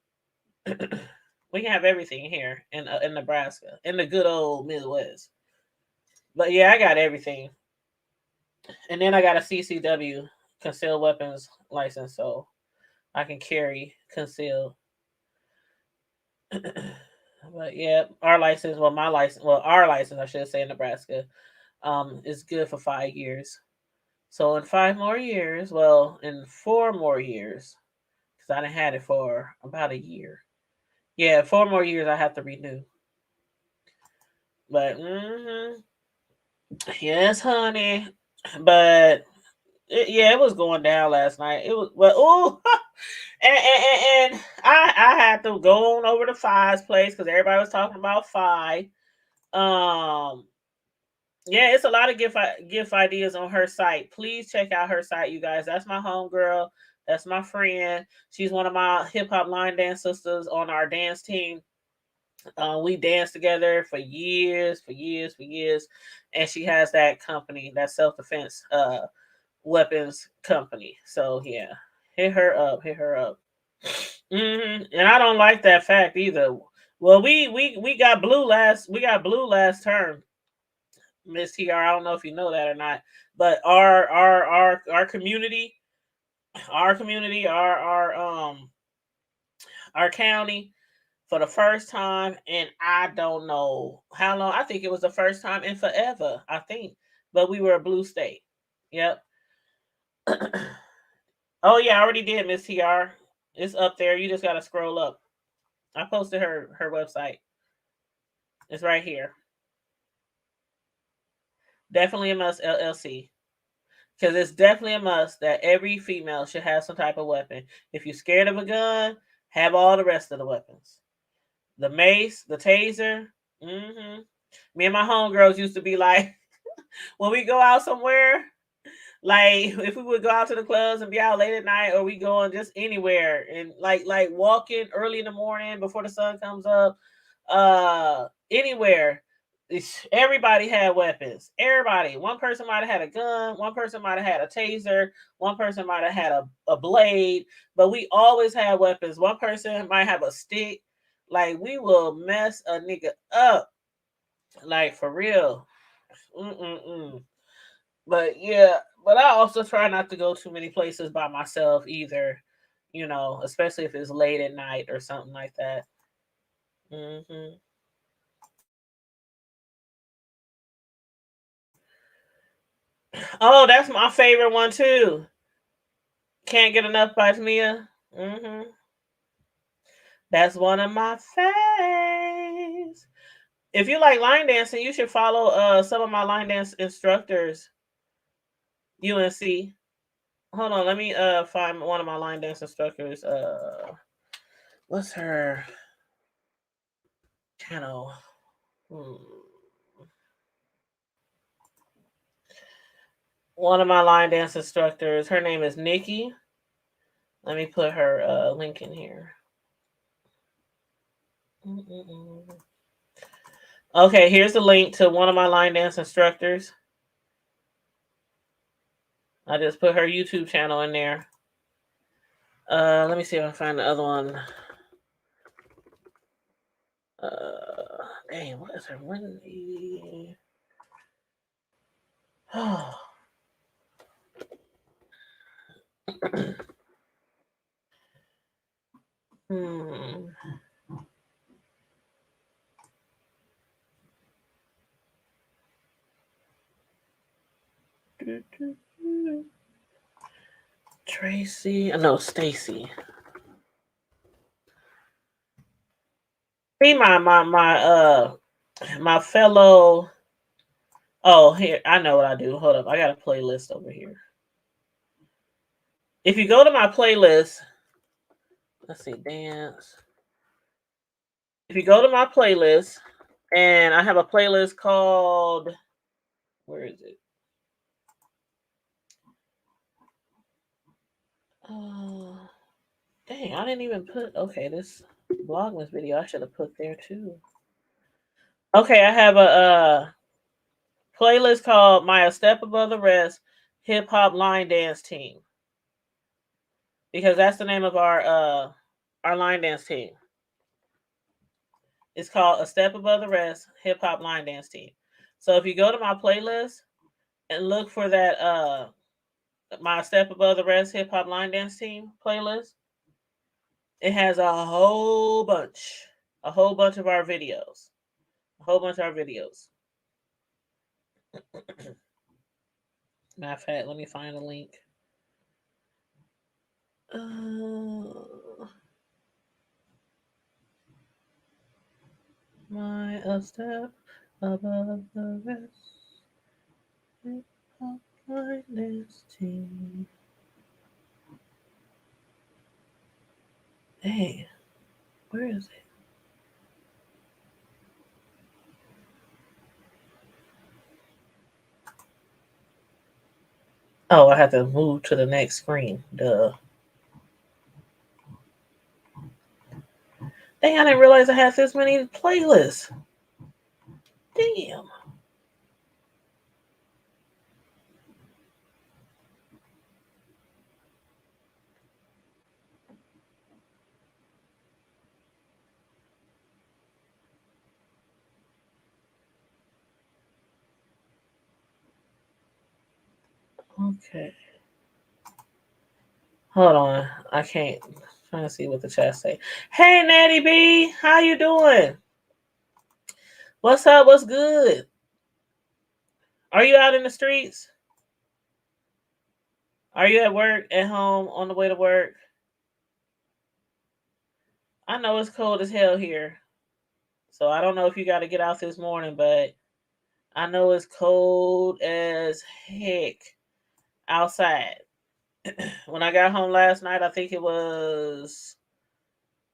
We can have everything here in Nebraska, in the good old Midwest. But yeah, I got everything, and then I got a CCW, concealed weapons license, so I can carry concealed. But yeah, our license, well, my license, well, our license, I should say, in Nebraska, is good for 5 years. So in 5 more years, well, in 4 more years, because I done had it for about a year. Yeah, 4 more years I have to renew. But yes, honey. But yeah, it was going down last night. It was, well, oh, and I had to go on over to Fi's place because everybody was talking about Fi. Um, yeah, it's a lot of gift ideas on her site. Please check out her site, you guys. That's my homegirl. That's my friend. She's one of my hip hop line dance sisters on our dance team. We danced together for years, and she has that company, that self defense weapons company. So yeah, hit her up. And I don't like that fact either. Well, we got blue last term, Miss TR. I don't know if you know that or not, but our community, our county, for the first time, and I don't know how long. I think it was the first time in forever, I think. But we were a blue state. Yep. Oh yeah, I already did, Miss TR. It's up there. You just gotta scroll up. I posted her website. It's right here. Definitely a must, LLC. Because it's definitely a must that every female should have some type of weapon. If you're scared of a gun, have all the rest of the weapons. The mace, the taser. Me and my homegirls used to be like, when we go out somewhere, like if we would go out to the clubs and be out late at night, or we going just anywhere, and like walking early in the morning before the sun comes up, anywhere, everybody had weapons. Everybody. One person might have had a gun, one person might have had a taser, one person might have had a blade, but we always had weapons. One person might have a stick. Like, we will mess a nigga up, like, for real. Mm-mm-mm. But yeah, but I also try not to go too many places by myself either, especially if it's late at night or something like that. hmm Oh, that's my favorite one too. Can't get enough by Tamia. That's one of my faves. If you like line dancing, you should follow some of my line dance instructors. UNC. Hold on, let me find one of my line dance instructors. What's her channel? Hmm. One of my line dance instructors. Her name is Nikki. Let me put her link in here. Okay, here's the link to one of my line dance instructors. I just put her YouTube channel in there. Let me see if I find the other one. Dang, what is her Wendy? Oh. hmm. Tracy, no, Stacy. See my fellow. Oh, here, I know what I do. Hold up. I got a playlist over here. If you go to my playlist, let's see, dance. If you go to my playlist, and I have a playlist called, where is it? Dang, I didn't even put, okay, this Vlogmas video I should have put there too. Okay, I have a playlist called My A Step Above the Rest Hip Hop Line Dance Team. Because that's the name of our line dance team. It's called A Step Above the Rest Hip Hop Line Dance Team. So if you go to my playlist and look for that My Step Above the Rest Hip Hop Line Dance Team playlist, it has a whole bunch of our videos. A whole bunch of our videos. Matter of fact, let me find a link. My A Step Above the Rest Hip Hop Line Dance Team. Hey, where is it? Oh, I have to move to the next screen. Duh. Dang, I didn't realize I had this many playlists. Damn. Okay. Hold on. I can't. I'm trying to see what the chat say. Hey, Natty B. How you doing? What's up? What's good? Are you out in the streets? Are you at work, at home, on the way to work? I know it's cold as hell here. So I don't know if you got to get out this morning, but I know it's cold as heck outside. When I got home last night, I think it was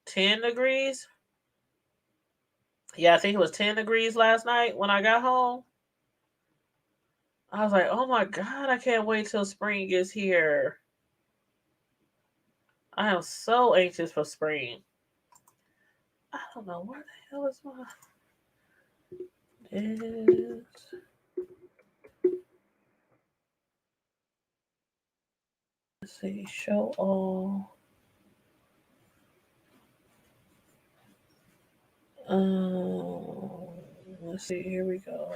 10 degrees. Yeah, I think it was 10 degrees last night when I got home. I was like, oh my God, I can't wait till spring gets here. I am so anxious for spring. I don't know where the hell is my. Let's see, show all. Let's see, here we go.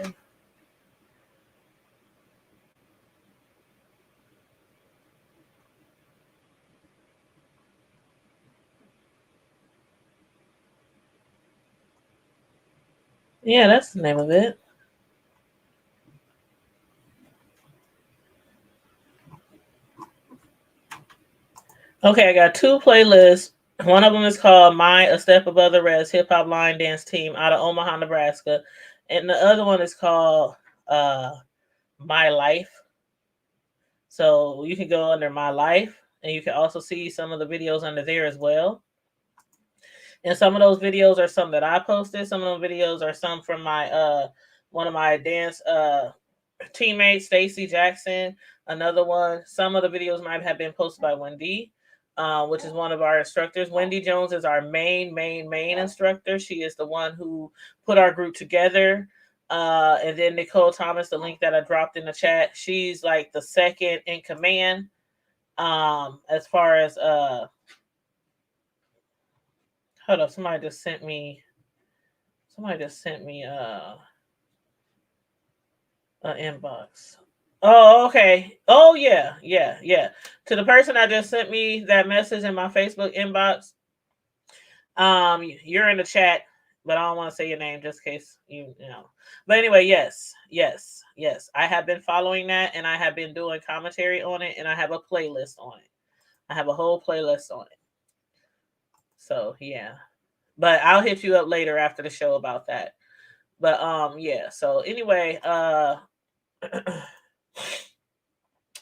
Yeah, that's the name of it. Okay, I got two playlists. One of them is called My A Step Above the Rest Hip Hop Line Dance Team out of Omaha, Nebraska. And the other one is called My Life. So you can go under My Life, and you can also see some of the videos under there as well. And some of those videos are some that I posted. Some of those videos are some from my one of my dance teammates, Stacy Jackson. Another one. Some of the videos might have been posted by Wendy, which is one of our instructors. Wendy Jones is our main instructor. She is the one who put our group together. And then Nicole Thomas, the link that I dropped in the chat, she's like the second in command. As far as hold up, somebody just sent me an inbox. Oh, okay. Oh, yeah. To the person that just sent me that message in my Facebook inbox, you're in the chat, but I don't want to say your name just in case you know. But anyway, yes. I have been following that, and I have been doing commentary on it, and I have a playlist on it. I have a whole playlist on it. So yeah. But I'll hit you up later after the show about that. But yeah. So anyway,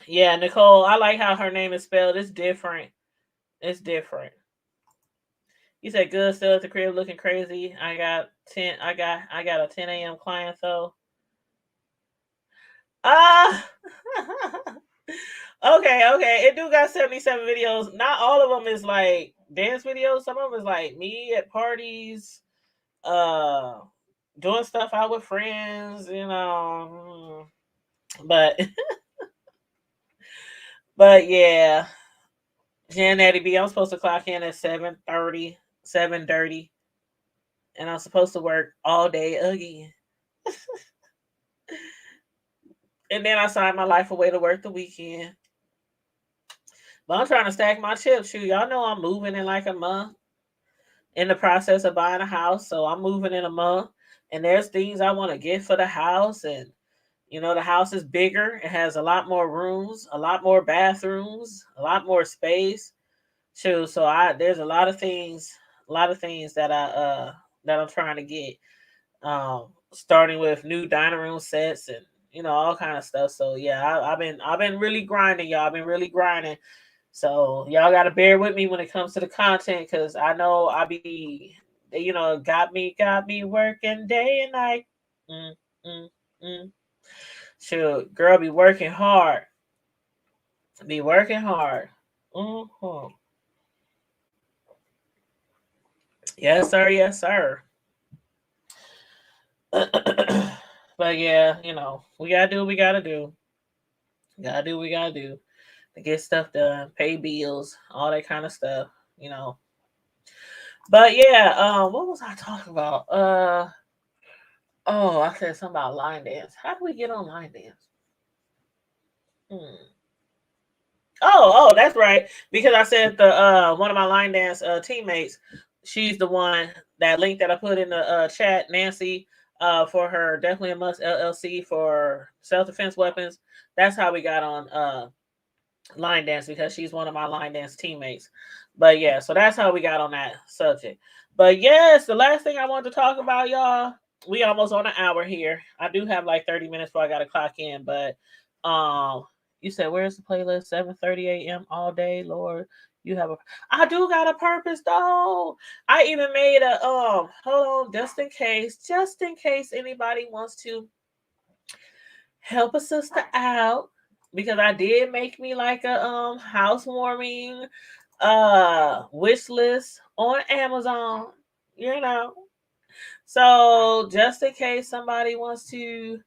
yeah, Nicole, I like how her name is spelled. It's different. It's different. You said good, still at the crib looking crazy. I got a 10 a.m. client though. Ah, okay. It do got 77 videos. Not all of them is like dance videos. Some of them is like me at parties, uh, doing stuff out with friends. But but yeah, Janetti B. I'm supposed to clock in at 7:30, 7:30, and I'm supposed to work all day again. And then I signed my life away to work the weekend. But I'm trying to stack my chips. Shoot, y'all know I'm moving in like a month. In the process of buying a house, so I'm moving in a month. And there's things I want to get for the house, and the house is bigger. It has a lot more rooms, a lot more bathrooms, a lot more space. Shoot, so I there's a lot of things that I'm trying to get. Starting with new dining room sets and all kind of stuff. So yeah, I've been really grinding, y'all. I've been really grinding. So y'all gotta bear with me when it comes to the content, because I know got me working day and night. Mm, mm, mm. Shoot, girl, be working hard. Be working hard. hmm Yes, sir. Yes, sir. But yeah, we gotta do what we gotta do. Gotta do what we gotta do to get stuff done, pay bills, all that kind of stuff. You know. But yeah, what was I talking about? Oh, I said something about line dance. How do we get on line dance? Hmm. That's right. Because I said the one of my line dance teammates, she's the one, that link that I put in the chat, Nancy, for her definitely a must LLC for self defense weapons. That's how we got on line dance, because she's one of my line dance teammates. But yeah, so that's how we got on that subject. But yes, the last thing I wanted to talk about, y'all, we almost on an hour here. I do have like 30 minutes before I gotta clock in, but you said where's the playlist? 7:30 a.m. all day, Lord. You have a I do got a purpose though. I even made a hold on, just in case anybody wants to help a sister out, because I did make me like a housewarming wish list on Amazon, you know. So just in case somebody wants to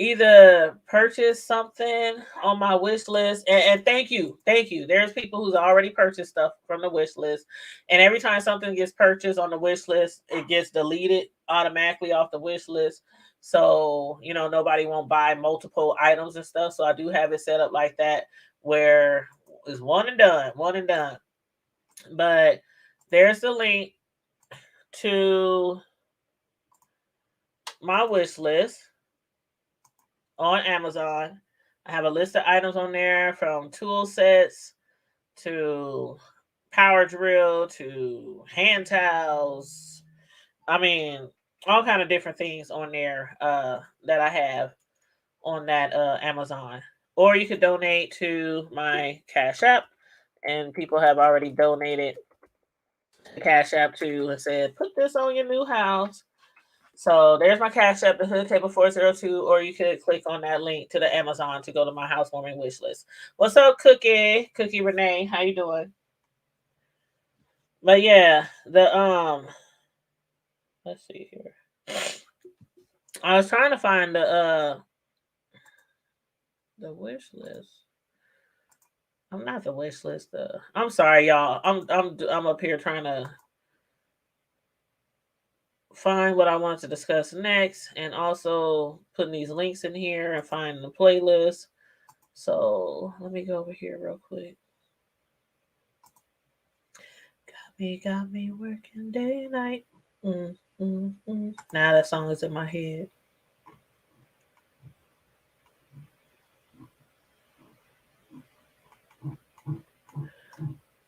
either purchase something on my wish list, and thank you. There's people who's already purchased stuff from the wish list, and every time something gets purchased on the wish list, it gets deleted automatically off the wish list. So nobody won't buy multiple items and stuff. So I do have it set up like that, where it's one and done. But there's the link to my wish list on Amazon. I have a list of items on there, from tool sets to power drill to hand towels. I mean, all kind of different things on there that I have on that Amazon. Or you could donate to my Cash App, and people have already donated to the Cash App too and said, put this on your new house. So there's my Cash App, the Hood Table 402, or you could click on that link to the Amazon to go to my housewarming wish list. What's up, Cookie Renee? How you doing? But yeah, the let's see here. I was trying to find the wish list. I'm not the wish list. I'm sorry, y'all. I'm up here trying to find what I wanted to discuss next, and also putting these links in here and finding the playlist. So let me go over here real quick. Got me working day and night. Now that song is in my head.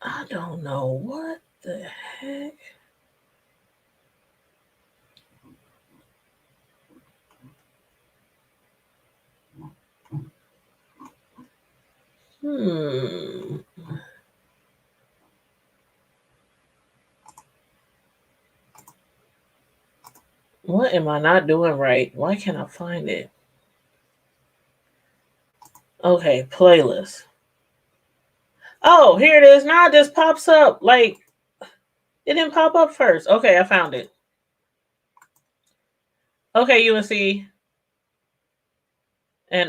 I don't know what the heck. What am I not doing right? Why can't I find it? Okay, playlist. Oh, here it is. Now it just pops up. Like, it didn't pop up first. Okay, I found it. Okay, UNC. And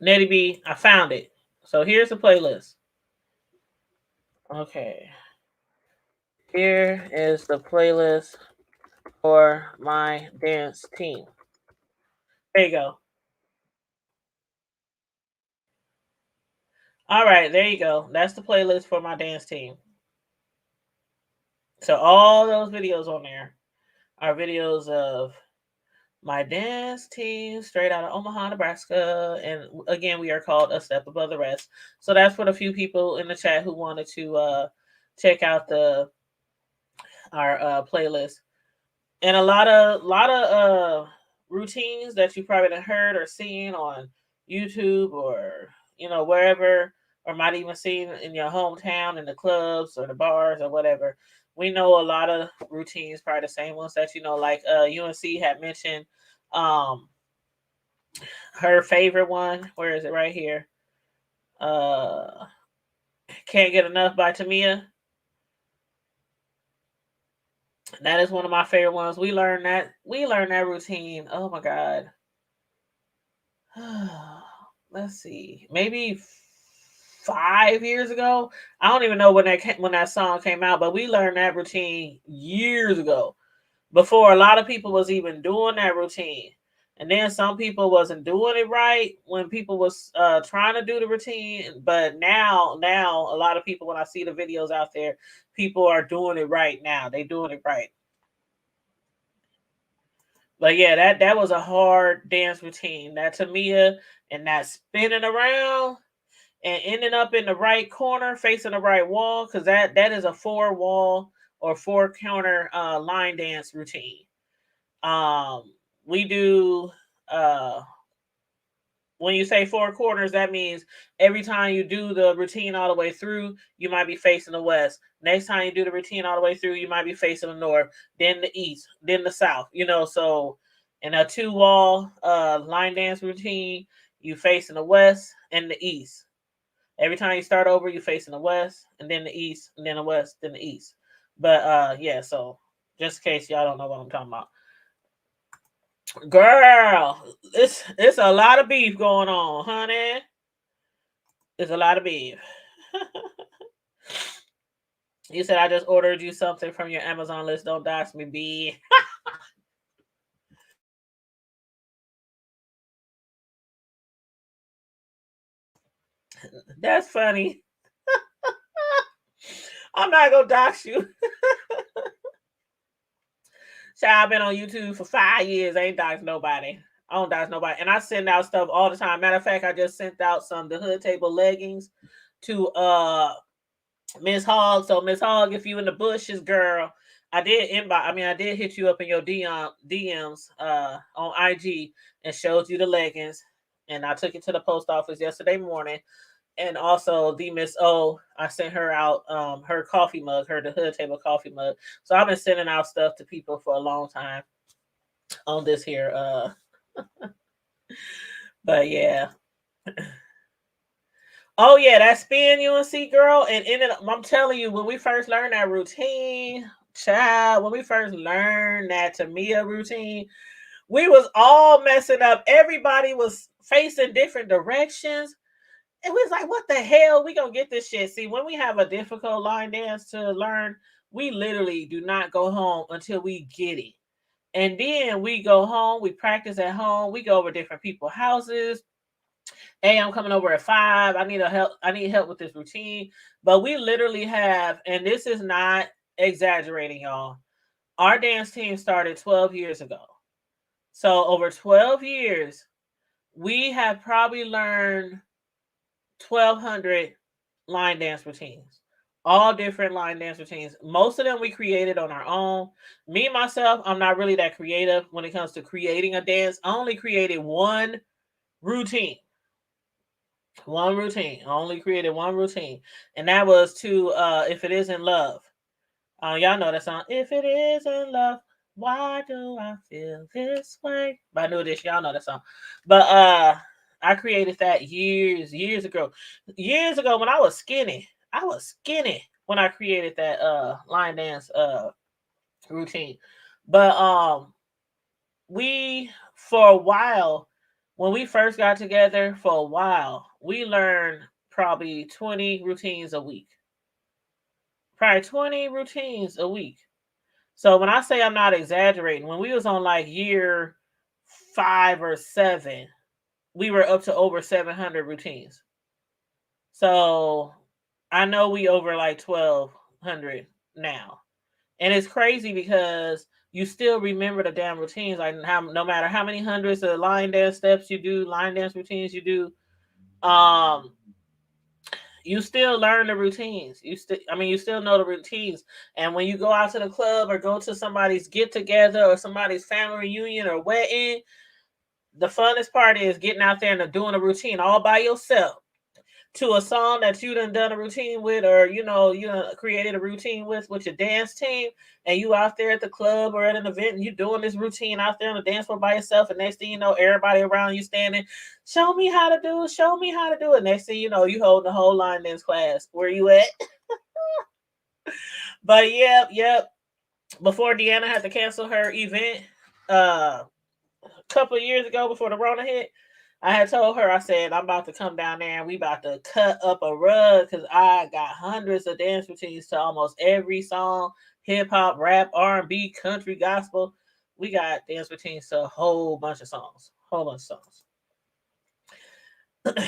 Nettie B, I found it. So here's the playlist. Okay. Here is the playlist for my dance team. There you go. All right, there you go. That's the playlist for my dance team. So all those videos on there are videos of my dance team straight out of Omaha, Nebraska. And again, we are called A Step Above the Rest. So that's for the few people in the chat who wanted to check out our playlist. And a lot of routines that you probably have heard or seen on YouTube or wherever, or might even seen in your hometown in the clubs or the bars or whatever. We know a lot of routines, probably the same ones that like UNC had mentioned. Her favorite one, where is it? Right here. Can't Get Enough by Tamia. That is one of my favorite ones. We learned that routine. Oh my god. Let's see, maybe 5 years ago. I don't even know when that song came out, but we learned that routine years ago, before a lot of people was even doing that routine. And then some people wasn't doing it right when people was trying to do the routine. But now a lot of people, when I see the videos out there, people are doing it right now. They doing it right. But yeah, that was a hard dance routine. That Tamia and that spinning around and ending up in the right corner, facing the right wall, because that is a 4-wall or 4-counter line dance routine. We do when you say 4 corners, that means every time you do the routine all the way through, you might be facing the west. Next time you do the routine all the way through, you might be facing the north, then the east, then the south. So in a 2-wall line dance routine, you facing the west and the east. Every time you start over, you facing the west and then the east, and then the west, then the east. But yeah, so just in case y'all don't know what I'm talking about. Girl, it's a lot of beef going on, honey. There's a lot of beef. You said I just ordered you something from your Amazon list. Don't dox me, B. That's funny. I'm not gonna dox you. So I've been on YouTube for 5 years. I ain't dox nobody. I don't dox nobody. And I send out stuff all the time. Matter of fact, I just sent out the hood table leggings to Miss Hogg. So Miss Hogg, if you in the bushes, girl, I did hit you up in your DMs on IG and showed you the leggings. And I took it to the post office yesterday morning. And also the Miss O, I sent her out her coffee mug, the hood table coffee mug. So I've been sending out stuff to people for a long time on this here. But yeah. Oh yeah, that spin UNC girl, and ended up, I'm telling you, when we first learned that routine, child, when we first learned that Tamia routine, we was all messing up. Everybody was facing different directions. And we was like, what the hell? We gonna get this shit. See, when we have a difficult line dance to learn, we literally do not go home until we get it. And then we go home, we practice at home, we go over different people's houses. Hey, I'm coming over at 5. I need help with this routine. But we literally have, and this is not exaggerating, y'all. Our dance team started 12 years ago. So over 12 years, we have probably learned 1,200 line dance routines. All different line dance routines. Most of them we created on our own. Me, myself, I'm not really that creative when it comes to creating a dance. I only created one routine. One routine. I only created one routine, and that was to "If It Isn't Love." Y'all know that song. If it isn't love, why do I feel this way? By New Edition. Y'all know that song. But I created that years ago. Years ago when I was skinny. I was skinny when I created that line dance routine. But we for a while, when we first got together, for a while, we learned probably 20 routines a week. Probably 20 routines a week. So when I say I'm not exaggerating, when we was on like year 5 or 7, we were up to over 700 routines. So I know we over like 1,200 now, and it's crazy because you still remember the damn routines. Like no matter how many hundreds of line dance steps you do, line dance routines you do, um, you still learn the routines. You still know the routines. And when you go out to the club or go to somebody's get together or somebody's family reunion or wedding, the funnest part is getting out there and doing a routine all by yourself to a song that you done a routine with, or you created a routine with your dance team, and you out there at the club or at an event and you doing this routine out there on the dance floor by yourself, and next thing you know, everybody around you standing, show me how to do it, show me how to do it. Next thing you know, you holding the whole line dance class. Where you at? But yep. Before Deanna had to cancel her event, a couple of years ago before the Rona hit, I had told her, I said, I'm about to come down there and we about to cut up a rug because I got hundreds of dance routines to almost every song, hip hop, rap, R&B, country, gospel. We got dance routines to a whole bunch of songs, whole bunch of songs.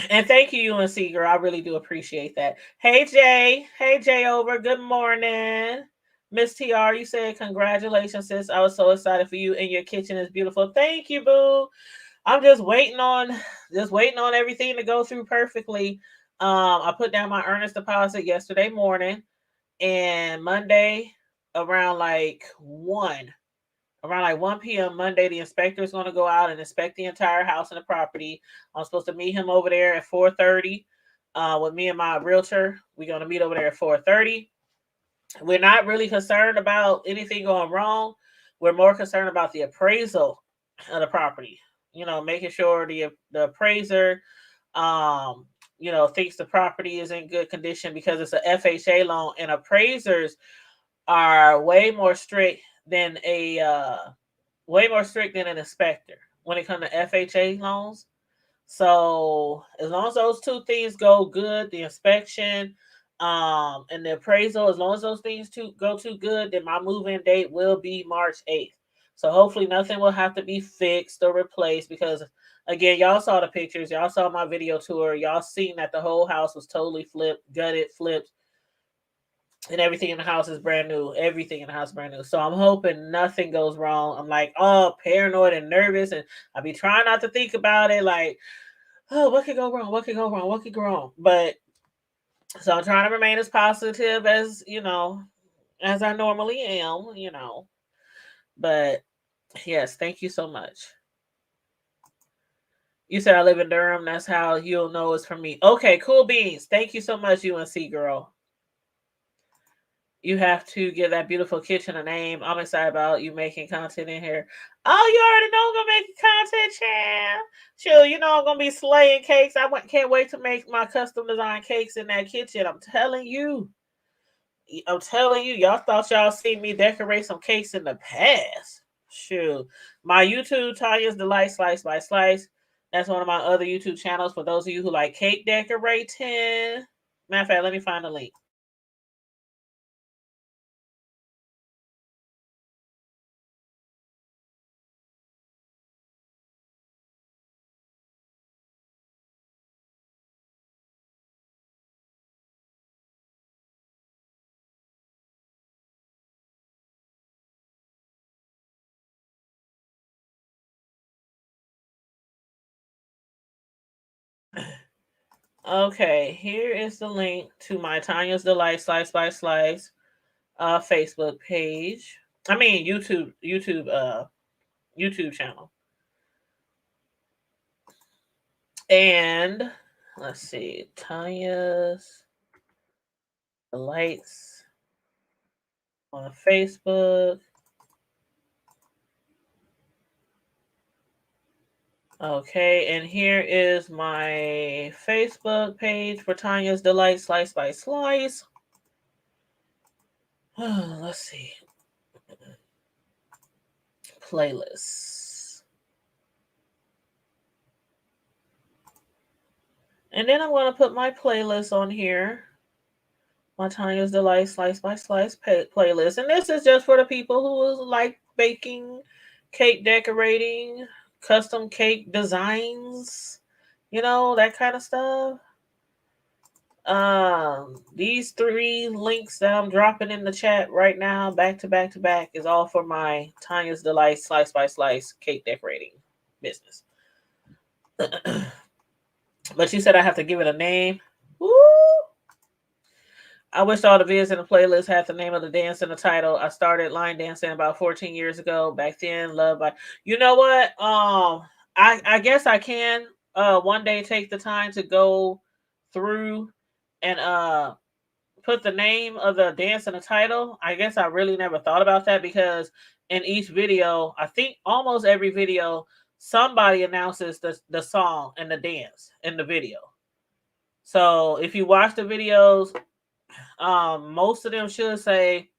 And thank you, UNC girl. I really do appreciate that. Hey Jay over. Good morning. Miss TR, you said congratulations, sis. I was so excited for you, and your kitchen is beautiful. Thank you, boo. I'm just waiting on everything to go through perfectly. I put down my earnest deposit yesterday morning, and Monday around like 1 p.m. Monday, the inspector is going to go out and inspect the entire house and the property. I'm supposed to meet him over there at 4:30. With me and my realtor, we're going to meet over there at 4:30. We're not really concerned about anything going wrong. We're more concerned about the appraisal of the property. Making sure the appraiser, thinks the property is in good condition because it's a FHA loan, and appraisers are way more strict than an inspector when it comes to FHA loans. So as long as those two things go good, the inspection, and the appraisal, as long as those things go too good, then my move-in date will be March 8th. So hopefully nothing will have to be fixed or replaced because again, y'all saw the pictures, y'all saw my video tour, y'all seen that the whole house was totally flipped, gutted, flipped, and everything in the house is brand new. Everything in the house is brand new. So I'm hoping nothing goes wrong. I'm like, paranoid and nervous, and I be trying not to think about it. Like, oh, what could go wrong? What could go wrong? What could go wrong? But so I'm trying to remain as positive as I normally am. But yes, thank you so much. You said I live in Durham. That's how you'll know it's from me. Okay, cool beans. Thank you so much, UNC girl. You have to give that beautiful kitchen a name. I'm excited about you making content in here. Oh, you already know I'm gonna make content, champ. Sure, I'm gonna be slaying cakes. Can't wait to make my custom design cakes in that kitchen. I'm telling you. Y'all thought y'all seen me decorate some cakes in the past. Shoot. My YouTube, Tanya's Delight Slice by Slice. That's one of my other YouTube channels for those of you who like cake decorating. Matter of fact, let me find the link. Okay, here is the link to my Tanya's Delight Slice by Slice Facebook page. I mean YouTube channel. And Let's see. Tanya's Delights on Facebook. Okay, and here is my Facebook page for Tanya's Delight Slice by Slice. Let's see. Playlists. And then I'm going to put my playlist on here. My Tanya's Delight Slice by Slice playlist. And this is just for the people who like baking, cake decorating, custom cake designs, that kind of stuff. These 3 links that I'm dropping in the chat right now, back to back to back, is all for my Tanya's Delight Slice by Slice cake decorating business. But you said I have to give it a name. Woo! I wish all the videos in the playlist had the name of the dance in the title. I started line dancing about 14 years ago. Back then, loved by. You know what? I guess I can one day take the time to go through and put the name of the dance in the title. I guess I really never thought about that, because in each video, I think almost every video, somebody announces the song and the dance in the video. So if you watch the videos, most of them should say,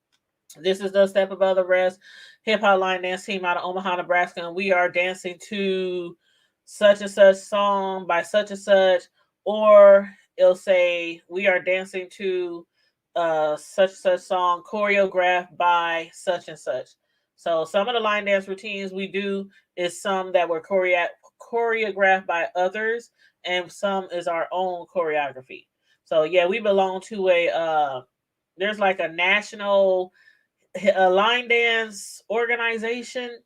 "This is the Step Above the Rest hip hop line dance team out of Omaha, Nebraska, and we are dancing to such and such song by such and such," or it'll say, "We are dancing to such and such song choreographed by such and such." So some of the line dance routines we do is some that were choreographed by others, and some is our own choreography. So yeah, we belong to there's like a national line dance organization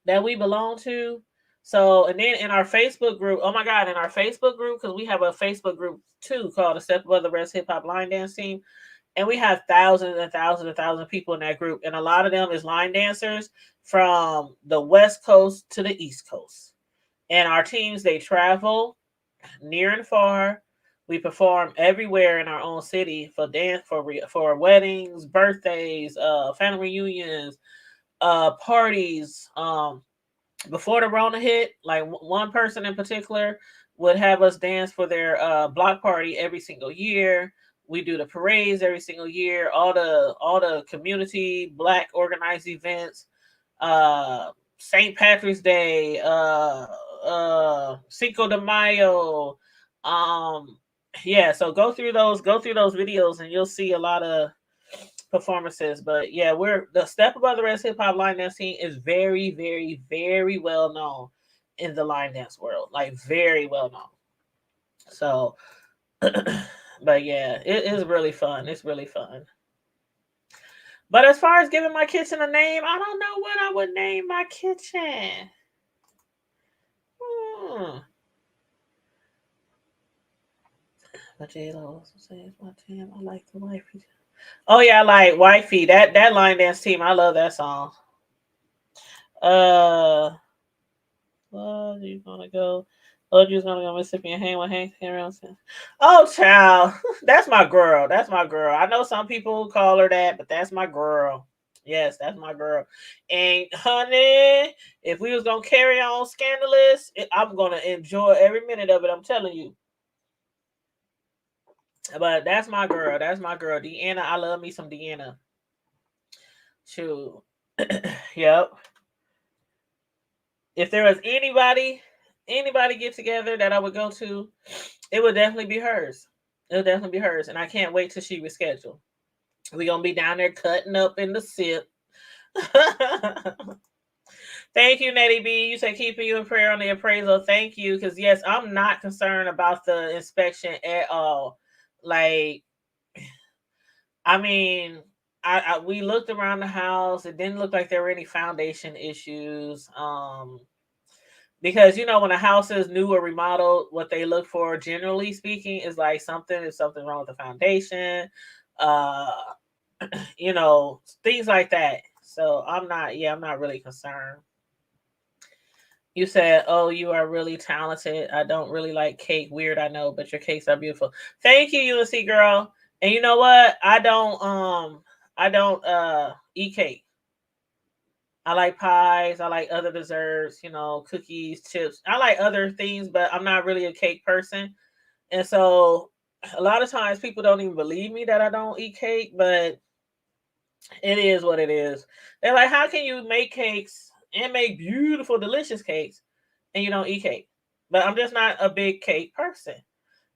that we belong to. So, and then in our Facebook group, oh my God, in our Facebook group, because we have a Facebook group too called the Step Above the Rest Hip Hop Line Dance Team. And we have thousands and thousands and thousands of people in that group. And a lot of them is line dancers from the West Coast to the East Coast. And our teams, they travel near and far. We perform everywhere in our own city for dance, for weddings, birthdays, family reunions, parties. Before the Rona hit, like one person in particular would have us dance for their block party every single year. We do the parades every single year. All the community Black organized events. St. Patrick's Day, Cinco de Mayo. Yeah, so go through those videos and you'll see a lot of performances. But yeah, we're the Step Above the Rest hip hop line dance team is very, very, very well known in the line dance world. Like very well known. So but yeah, it is really fun. It's really fun. But as far as giving my kitchen a name, I don't know what I would name my kitchen. But J-Lo also says my team. I like the wifey. Oh yeah, I like wifey. That line dance team. I love that song. Uh, Love you gonna go. Love you's gonna go Mississippi and hang with Hank around. Oh, child, that's my girl. That's my girl. I know some people call her that, but that's my girl. Yes, that's my girl. And honey, if we was gonna carry on scandalous, I'm gonna enjoy every minute of it. I'm telling you. But that's my girl. That's my girl, Deanna. I love me some Deanna. Shoot. Yep. If there was anybody get together that I would go to, it would definitely be hers. It'll definitely be hers. And I can't wait till she reschedule. We're gonna be down there cutting up in the sip. Thank you, Nettie B. You said keeping you in prayer on the appraisal. Thank you. Because yes, I'm not concerned about the inspection at all. Like, I mean, we looked around the house. It didn't look like there were any foundation issues. Because when a house is new or remodeled, what they look for, generally speaking, is like something wrong with the foundation, uh, things like that. So I'm not really concerned. You said, "Oh, you are really talented. I don't really like cake. Weird, I know, but your cakes are beautiful." Thank you, UNC girl. And you know what? I don't eat cake. I like pies. I like other desserts. Cookies, chips. I like other things, but I'm not really a cake person. And so, a lot of times people don't even believe me that I don't eat cake, but it is what it is. They're like, "How can you make cakes and make beautiful, delicious cakes, and you don't eat cake?" But I'm just not a big cake person.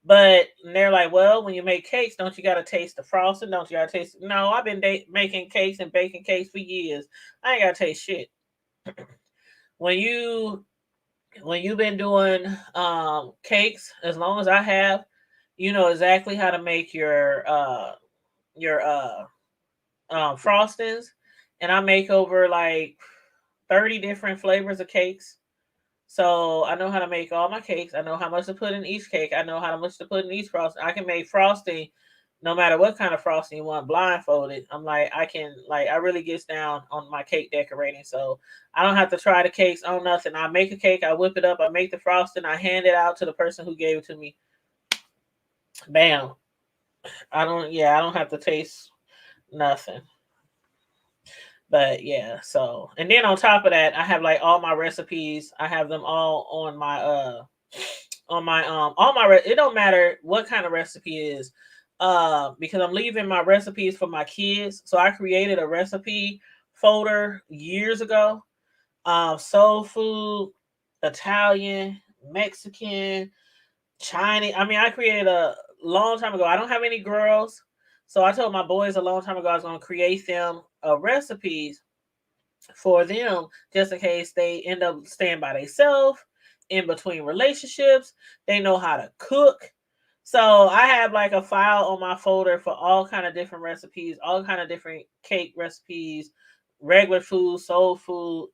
But they're like, "Well, when you make cakes, don't you got to taste the frosting? Don't you got to taste?" No, I've been making cakes and baking cakes for years. I ain't got to taste shit. When you've been doing cakes as long as I have, you know exactly how to make your frostings, and I make over like 30 different flavors of cakes. So I know how to make all my cakes. I know how much to put in each cake. I know how much to put in each frosting. I can make frosting no matter what kind of frosting you want, blindfolded. I really gets down on my cake decorating. So I don't have to try the cakes on nothing. I make a cake, I whip it up, I make the frosting, I hand it out to the person who gave it to me. Bam. I don't have to taste nothing. But yeah, so and then on top of that, I have like all my recipes. I have them all on my all my it don't matter what kind of recipe it is. Because I'm leaving my recipes for my kids. So I created a recipe folder years ago. Soul food, Italian, Mexican, Chinese. I mean, I created a long time ago. I don't have any girls. So I told my boys a long time ago I was gonna create them recipes for them just in case they end up staying by themselves in between relationships. They know how to cook. So I have like a file on my folder for all kind of different recipes, all kind of different cake recipes, regular food, soul food,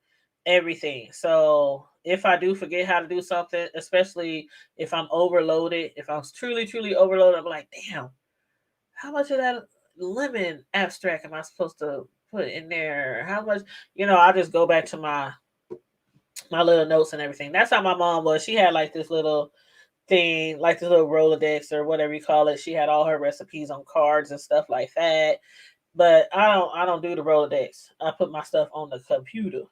everything. So if I do forget how to do something, especially if I'm overloaded, if I'm truly, truly overloaded, I'm like, damn, how much of that lemon abstract am I supposed to put in there? How much, I just go back to my little notes and everything. That's how my mom was. She had like this little thing, like this little Rolodex or whatever you call it. She had all her recipes on cards and stuff like that. But I don't do the Rolodex. I put my stuff on the computer.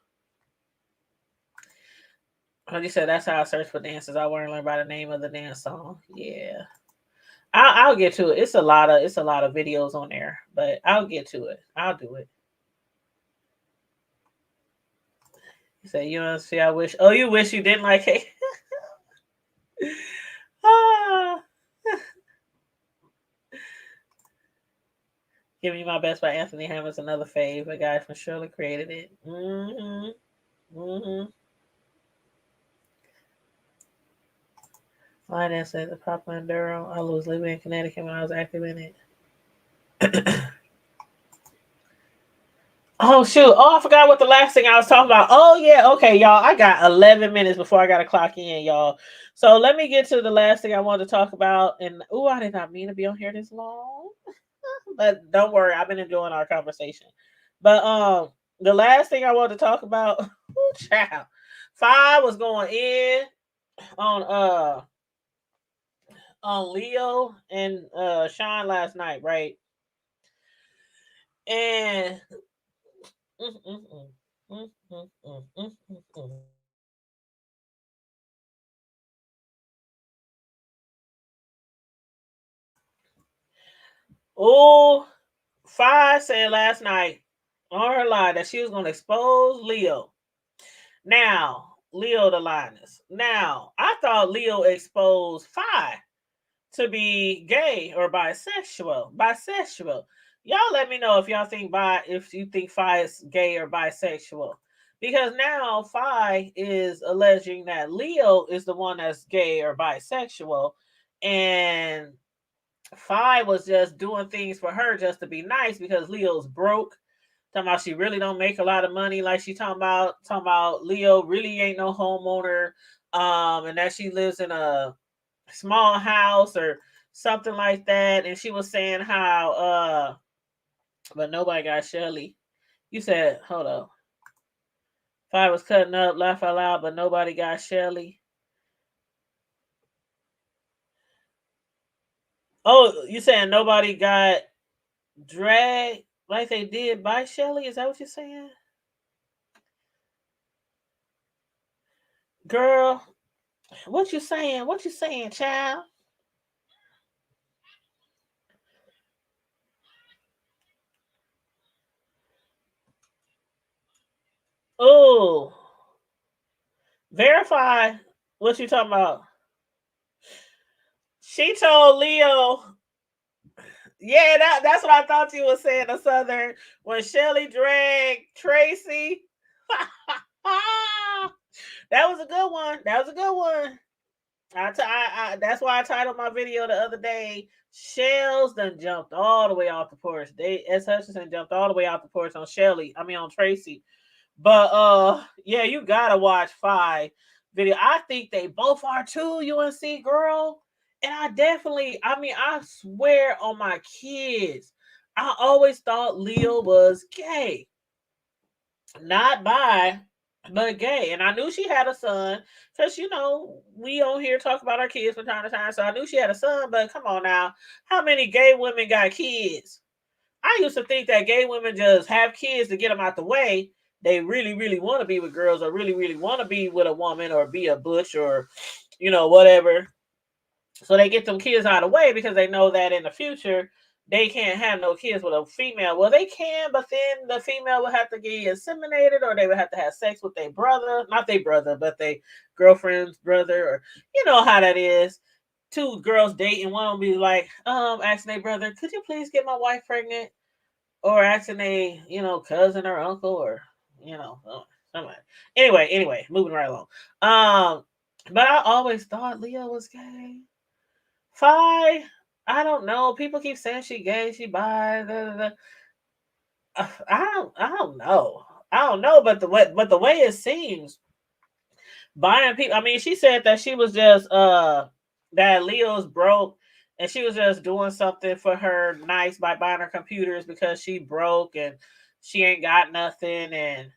Like you said, that's how I search for dances. I want to learn by the name of the dance song. Yeah. I'll get to it. It's a lot of videos on there, but I'll get to it. I'll do it. You say you know see I wish you wish you didn't like it. ah, Give Me My Best by Anthony Hammonds, another fave. A guy from Shirley created it. Finance says the proper in Durham. I was living in Connecticut when I was active in it. Oh shoot! Oh, I forgot what the last thing I was talking about. Oh yeah, okay, y'all. I got 11 minutes before I got to clock in, y'all. So let me get to the last thing I wanted to talk about. And I did not mean to be on here this long, but don't worry, I've been enjoying our conversation. But the last thing I wanted to talk about, child, Five was going in on Leo and Sean last night, right? And mm, mm, mm, mm, mm, mm, mm, mm, mm. Oh, Five said last night on her live that she was going to expose Leo. Now, Leo the lioness. Now, I thought Leo exposed Five to be gay or bisexual. Bisexual. Y'all let me know if you think Fi is gay or bisexual. Because now Fi is alleging that Leo is the one that's gay or bisexual, and Fi was just doing things for her just to be nice because Leo's broke. Talking about she really don't make a lot of money, like she talking about Leo really ain't no homeowner, and that she lives in a small house or something like that. And she was saying how but nobody got Shelly. You said, hold up. Five was cutting up, laugh out loud, but nobody got Shelly. Oh, you saying nobody got dragged like they did by Shelly? Is that what you're saying? Girl, what you saying? What you saying, child? Oh, verify what you talking about. She told Leo, yeah, that's what I thought you were saying. The Southern when Shelly dragged Tracy. That was a good one. That was a good one. That's why I titled my video the other day. Shells done jumped all the way off the porch. They S. Hutchinson jumped all the way off the porch on Shelly. I mean on Tracy. But yeah, you gotta watch Five video. I think they both are too, UNC girl. And I mean, I swear on my kids, I always thought Leo was gay. Not bi, but gay. And I knew she had a son. Because we on here talk about our kids from time to time. So I knew she had a son, but come on now. How many gay women got kids? I used to think that gay women just have kids to get them out the way. They really, really want to be with girls or really, really want to be with a woman or be a butch or, whatever. So they get them kids out of the way because they know that in the future they can't have no kids with a female. Well, they can, but then the female would have to get inseminated or they would have to have sex with their brother. Not their brother, but their girlfriend's brother, or you know how that is. Two girls dating, one will be like, asking their brother, could you please get my wife pregnant? Or asking a cousin or uncle or somebody. Anyway, moving right along. But I always thought Leo was gay. Fi, I don't know. People keep saying she gay, she bi. I don't know. I don't know, but the way it seems, buying people. I mean, she said that she was just that Leo's broke and she was just doing something for her nice by buying her computers because she broke and she ain't got nothing. And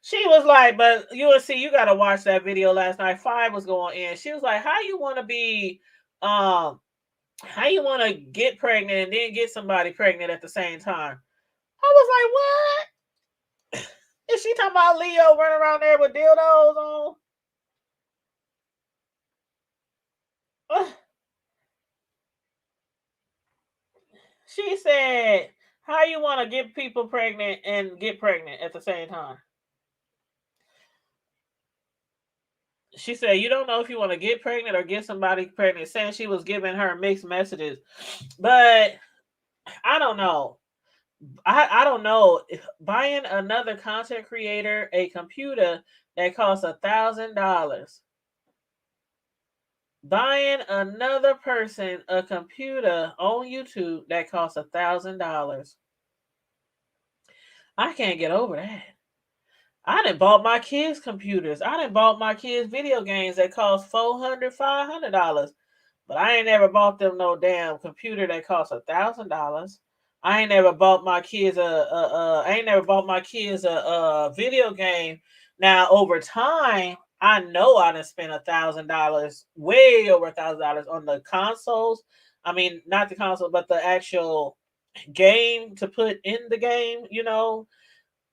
she was like, but you will see, you gotta watch that video last night. Five was going in. She was like, how you wanna be how you wanna get pregnant and then get somebody pregnant at the same time? I was like, what? Is she talking about Leo running around there with dildos on? She said, how you want to get people pregnant and get pregnant at the same time? She said, you don't know if you want to get pregnant or get somebody pregnant, saying she was giving her mixed messages. But I don't know. I don't know. Buying another content creator a computer that costs $1,000. Buying another person a computer on YouTube that costs $1,000. I can't get over that. I done bought my kids computers. I done bought my kids video games that cost $400, $500. But I ain't never bought them no damn computer that costs $1,000. I ain't never bought my kids a video game. Now over time, I know I done spent $1,000, way over $1,000 on the consoles. I mean, not the console, but the actual game to put in the game.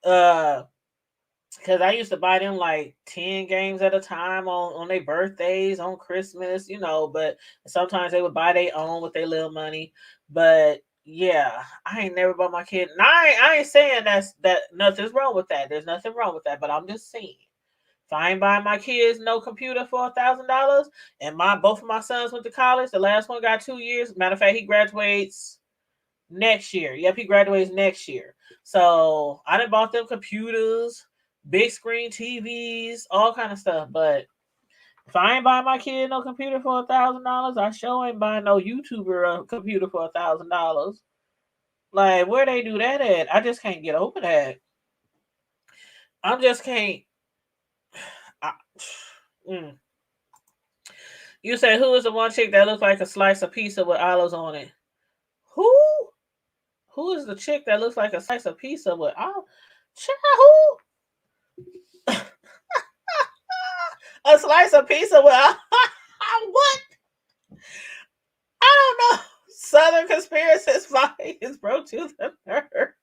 Uh, because I used to buy them like 10 games at a time on their birthdays, on Christmas, but sometimes they would buy their own with their little money. But yeah, I ain't never bought my kid. And I ain't saying that nothing's wrong with that. There's nothing wrong with that. But I'm just saying, if I ain't buying my kids no computer for $1,000, and both of my sons went to college, the last one got 2 years. Matter of fact, he graduates next year. Yep, he graduates next year. So I done bought them computers, big screen TVs, all kind of stuff. But if I ain't buying my kid no computer for $1,000, I sure ain't buying no YouTuber a computer for $1,000. Like, where they do that at? I just can't get over that. I just can't. I, mm. You said who is the one chick that looks like a slice of pizza with olives on it? Who? Who is the chick that looks like a slice of pizza with olives? Child, a slice of pizza with what? I don't know. Southern conspiracies fight is broke to the nerve.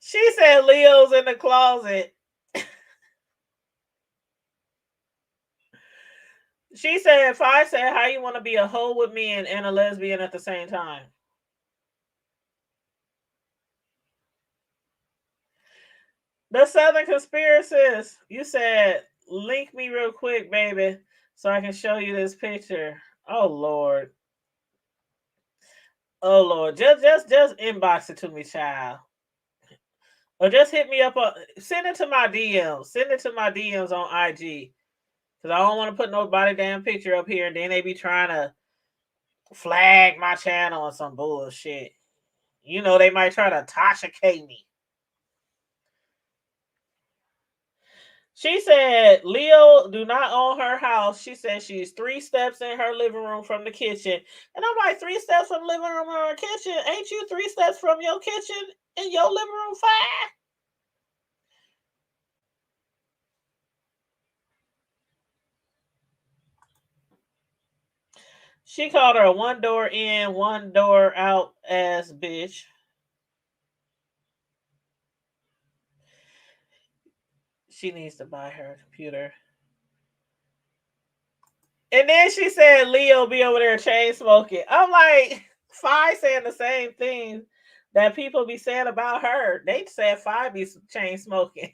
She said Leo's in the closet. She said, if I said, how you want to be a hoe with me and a lesbian at the same time? The Southern conspiracists. You said, link me real quick, baby, so I can show you this picture. Oh Lord. Oh Lord. Just inbox it to me, child. Or just hit me up send it to my DMs. Send it to my DMs on IG. Cause I don't want to put nobody damn picture up here and then they be trying to flag my channel or some bullshit. You know, they might try to Tasha K me. She said Leo do not own her house. She said she's 3 steps in her living room from the kitchen. And I'm like, 3 steps from the living room or kitchen? Ain't you 3 steps from your kitchen in your living room 5? She called her a 1 door in, 1 door out ass bitch. She needs to buy her a computer. And then she said Leo be over there chain smoking. I'm like, Fi saying the same thing that people be saying about her. They said Fi be chain smoking.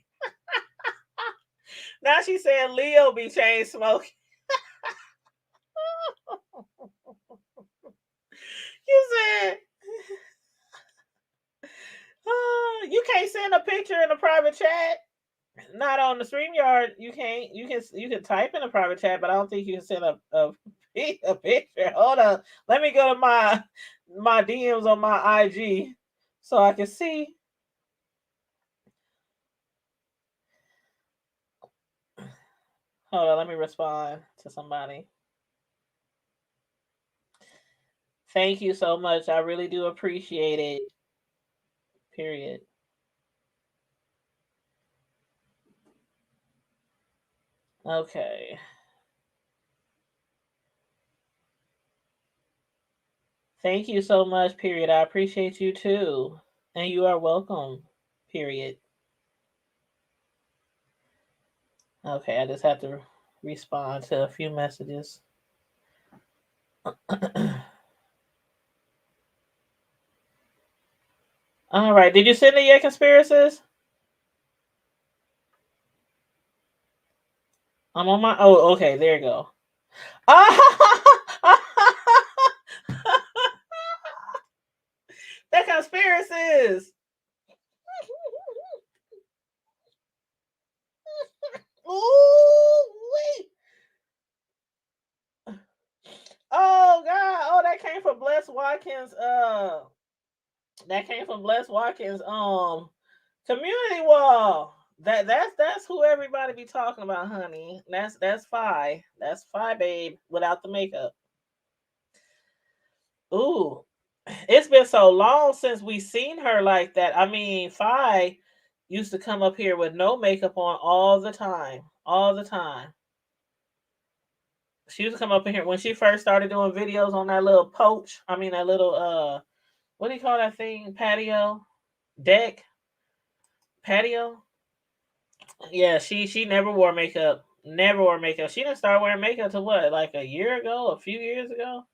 Now she saying Leo be chain smoking. You said you can't send a picture in a private chat. Not on the StreamYard. You can't. You can type in a private chat, but I don't think you can send a picture. Hold on. Let me go to my DMs on my IG so I can see. Hold on. Let me respond to somebody. Thank you so much. I really do appreciate it. Period. Okay. Thank you so much. Period. I appreciate you too. And you are welcome. Period. Okay, I just have to respond to a few messages. All right. Did you send me your conspiracies? I'm on my. Oh, okay. There you go. The conspiracies. Ooh, wait. Oh God. Oh, that came from Bless Watkins. That came from Bless Watkins. Community wall. That's who everybody be talking about, honey. That's Fi. That's Fi, babe, without the makeup. Ooh, it's been so long since we seen her like that. I mean, Fi used to come up here with no makeup on all the time, all the time. She used to come up in here when she first started doing videos on that little poach. I mean, that little what do you call that thing? Patio, deck, patio. Yeah, she never wore makeup. Never wore makeup. She didn't start wearing makeup to what, like a year ago, a few years ago.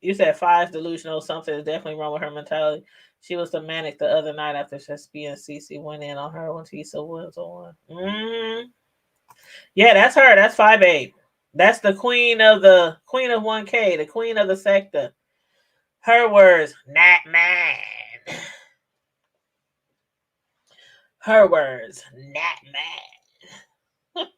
You said Five's delusional. Something is definitely wrong with her mentality. She was the manic the other night after SB and CC went in on her when Tisa was on. Yeah, that's her. That's Five Babe. That's the queen of 1K, the queen of the sector. Her words, not mine. Her words, not mine.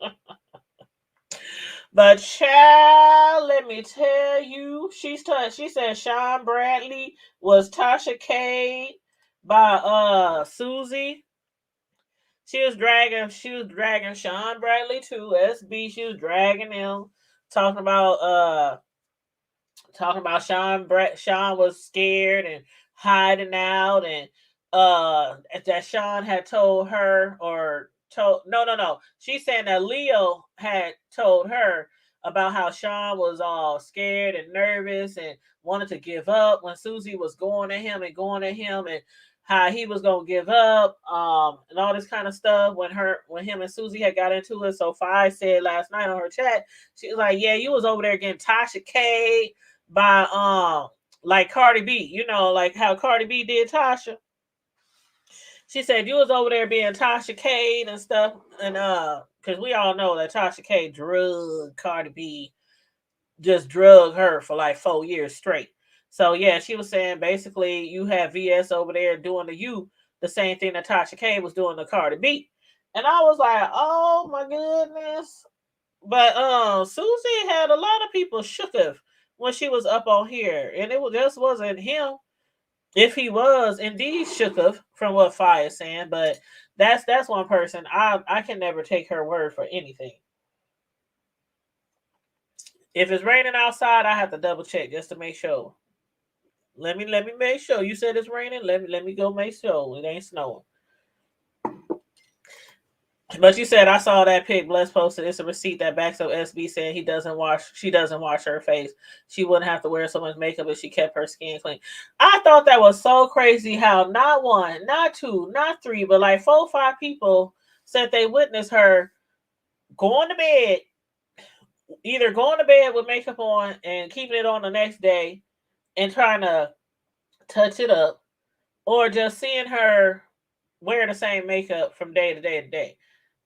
But child, let me tell you, she said Sean Bradley was Tasha K by Susie. She was dragging Sean Bradley too. SB, she was dragging him. talking about Sean was scared and hiding out, and that Sean had told her, or told no, she's saying that Leo had told her about how Sean was all scared and nervous and wanted to give up when Susie was going at him and how he was gonna give up, and all this kind of stuff when him and Susie had got into it. So Fi said last night on her chat, she was like, "Yeah, you was over there getting Tasha K by like Cardi B, like how Cardi B did Tasha." She said you was over there being Tasha K and stuff, and because we all know that Tasha K drug Cardi B, just drug her for like 4 years straight. So yeah, she was saying basically you have VS over there doing to you the same thing that Tasha K was doing to Cardi B. And I was like, oh my goodness. But Susie had a lot of people shook of when she was up on here. And just wasn't him. If he was indeed shook of from what Fi is saying, but that's one person I can never take her word for anything. If it's raining outside, I have to double check just to make sure. Let me make sure. You said it's raining. Let me go make sure it ain't snowing. But you said I saw that pic Bless posted. It's a receipt that backs up SB saying she doesn't wash her face. She wouldn't have to wear so much makeup if she kept her skin clean. I thought that was so crazy how not one, not two, not three, but like 4 or 5 people said they witnessed her going to bed, either going to bed with makeup on and keeping it on the next day and trying to touch it up, or just seeing her wear the same makeup from day to day to day.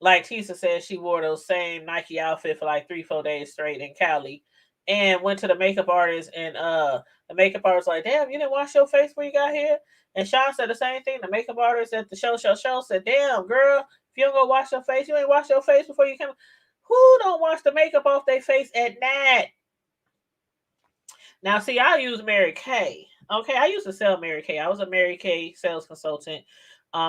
Like Tisa said, she wore those same Nike outfit for like 3 4 days straight in Cali, and went to the makeup artist, and the makeup artist like, damn, you didn't wash your face when you got here. And Sean said the same thing. The makeup artist at the show said, damn girl, if you don't go wash your face, you ain't wash your face before you come. Who don't wash the makeup off their face at night? Now, see, I use Mary Kay. Okay, I used to sell Mary Kay. I was a Mary Kay sales consultant.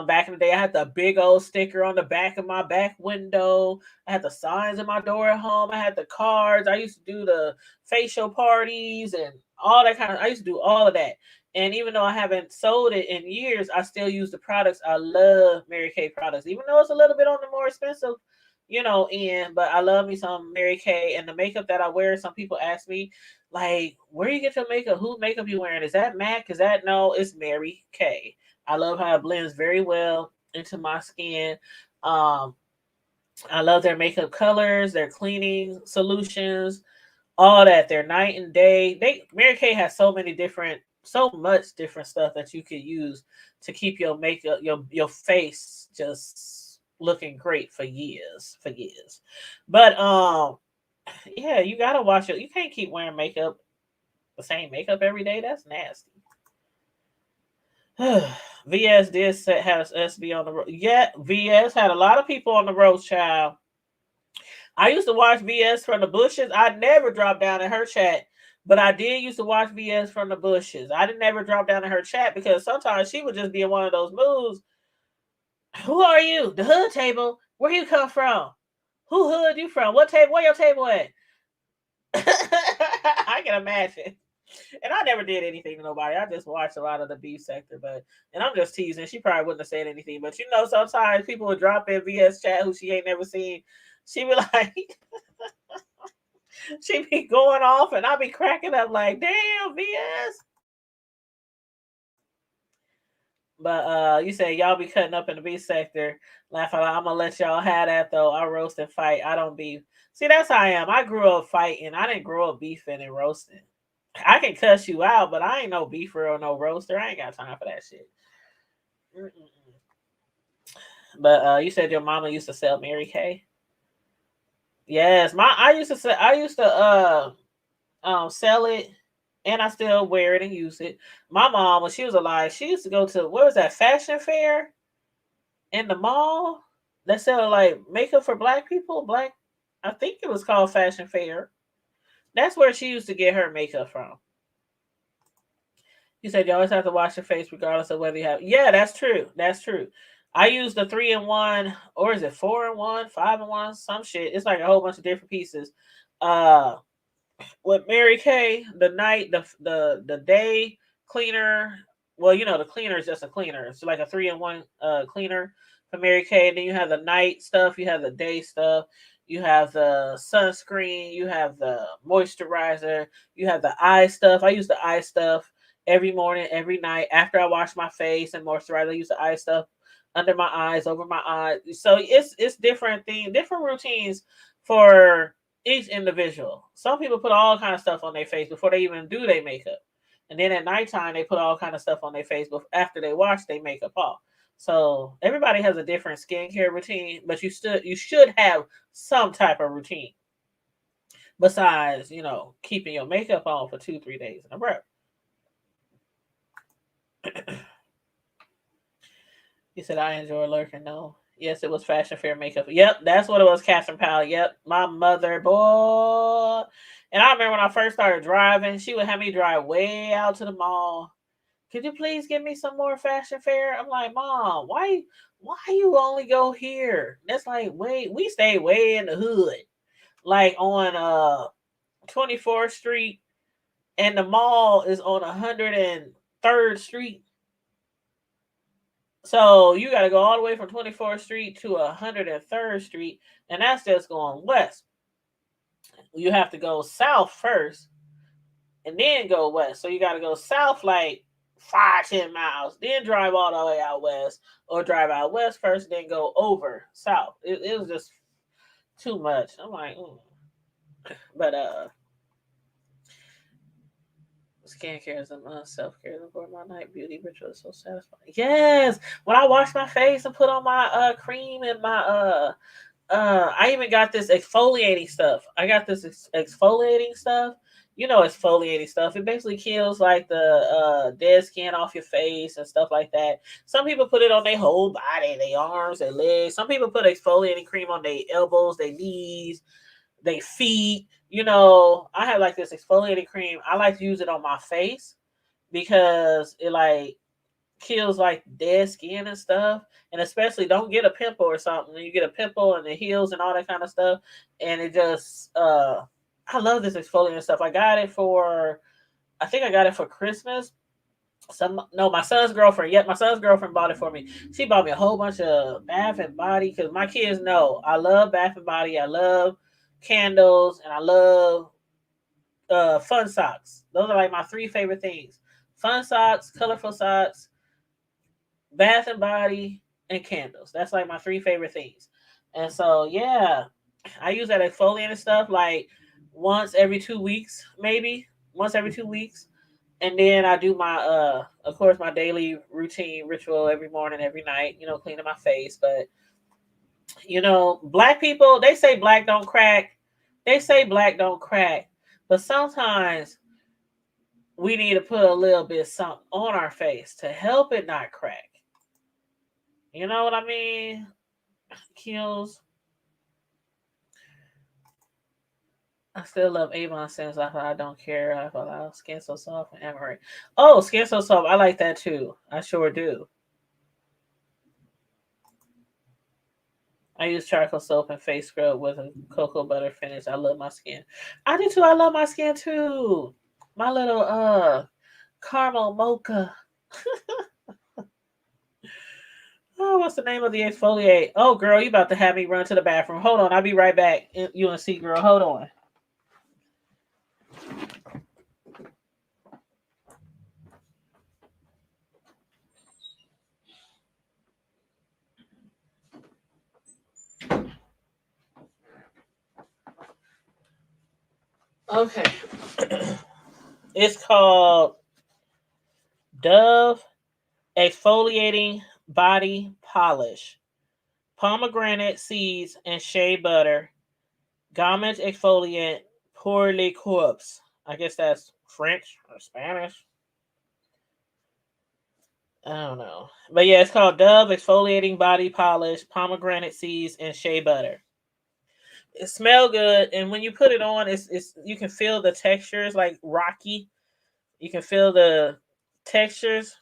Back in the day, I had the big old sticker on the back of my back window. I had the signs in my door at home. I had the cards. I used to do the facial parties and all that kind of. I used to do all of that. And even though I haven't sold it in years, I still use the products. I love Mary Kay products, even though it's a little bit on the more expensive, end. But I love me some Mary Kay, and the makeup that I wear. Some people ask me, like, where you get your makeup? Who makeup you wearing? Is that MAC? Is that no? It's Mary Kay. I love how it blends very well into my skin. Um, I love their makeup colors, their cleaning solutions, all that. Their night and day. Mary Kay has so much different stuff that you could use to keep your makeup, your face just looking great for years, for years. But yeah, you gotta watch it. You can't keep wearing makeup, the same makeup every day. That's nasty. VS did have SB on the road. Yeah, VS had a lot of people on the road, child. I used to watch VS from the bushes. I never dropped down in her chat, but I did used to watch VS from the bushes. I didn't ever drop down in her chat because sometimes she would just be in one of those moods. Who are you? The hood table. Where you come from? Who hood you from? What table? Where your table at? I can imagine. And I never did anything to nobody. I just watched a lot of the beef sector, and I'm just teasing. She probably wouldn't have said anything, but sometimes people would drop in VS chat who she ain't never seen. She be like, she be going off, and I be cracking up like, damn, VS. But you say y'all be cutting up in the beef sector. Laughing. I'm gonna let y'all have that though. I roast and fight. I don't beef. See, that's how I am. I grew up fighting. I didn't grow up beefing and roasting. I can cuss you out, but I ain't no beefer or no roaster. I ain't got time for that shit. Mm-mm. But you said your mama used to sell Mary Kay. Yes, I used to sell it, and I still wear it and use it. My mom, when she was alive, she used to go to, what was that, fashion fair in the mall that sell like makeup for black people. I think it was called Fashion Fair. That's where she used to get her makeup from. You said you always have to wash your face regardless of whether you have. Yeah, that's true. That's true. I use the 3-in-1, or is it 4-in-1, 5-in-1, some shit. It's like a whole bunch of different pieces. with Mary Kay, the day cleaner. Well, the cleaner is just a cleaner. It's like a 3-in-1 cleaner for Mary Kay. And then you have the night stuff, you have the day stuff, you have the sunscreen, you have the moisturizer, you have the eye stuff. I use the eye stuff every morning, every night after I wash my face and moisturize. I use the eye stuff under my eyes, over my eyes. So it's different things, different routines for each individual. Some people put all kind of stuff on their face before they even do their makeup, and then at nighttime they put all kind of stuff on their face after they wash their makeup off. So everybody has a different skincare routine, but you should have some type of routine besides keeping your makeup on for 2-3 days in a row. You said I enjoy lurking. No. Yes, it was Fashion Fair makeup. Yep, that's what it was, Catherine Powell. Yep, my mother, boy. And I remember when I first started driving, she would have me drive way out to the mall. Could you please give me some more Fashion Fair? I'm like, Mom, why you only go here? That's like we stay way in the hood. Like on 24th Street, and the mall is on 103rd Street. So you got to go all the way from 24th Street to 103rd Street, and that's just going west. You have to go south first and then go west. So you got to go south like 5-10 miles, then drive all the way out west, or drive out west first, then go over south. It was just too much. I'm like, but skincare is a must. Self-care is for my night beauty ritual is so satisfying. Yes, when I wash my face and put on my cream and my I even got this exfoliating stuff. I got this exfoliating stuff. Exfoliating stuff. It basically kills like the dead skin off your face and stuff like that. Some people put it on their whole body, their arms, their legs. Some people put exfoliating cream on their elbows, their knees, their feet. I have like this exfoliating cream. I like to use it on my face because it like kills like dead skin and stuff. And especially don't get a pimple or something. You get a pimple and it heals and all that kind of stuff. And it just I love this exfoliating stuff. I think I got it for Christmas. My son's girlfriend. Yep, my son's girlfriend bought it for me. She bought me a whole bunch of Bath and Body because my kids know I love Bath and Body. I love candles and I love fun socks. Those are like my 3 favorite things: fun socks, colorful socks, Bath and Body, and candles. That's like my 3 favorite things. And so yeah, I use that exfoliating stuff like once every 2 weeks, maybe once every 2 weeks. And then I do my of course my daily routine ritual every morning, every night, cleaning my face. But black people, they say black don't crack. They say black don't crack. But sometimes we need to put a little bit something on our face to help it not crack. You know what I mean? Kills. I still love Avon Sense. I don't care. I allow Skin So Soft and Emery. Oh, Skin So Soft. I like that too. I sure do. I use charcoal soap and face scrub with a cocoa butter finish. I love my skin. I do too. I love my skin too. My little caramel mocha. Oh, what's the name of the exfoliate? Oh, girl, you about to have me run to the bathroom. Hold on, I'll be right back. You and see, girl. Hold on. Okay. It's called Dove Exfoliating Body Polish. Pomegranate seeds and shea butter. Garment exfoliant pour les corps. I guess that's French or Spanish. I don't know. But yeah, it's called Dove Exfoliating Body Polish, Pomegranate Seeds, and Shea Butter. It smells good, and when you put it on, it's you can feel the textures like rocky. You can feel the textures,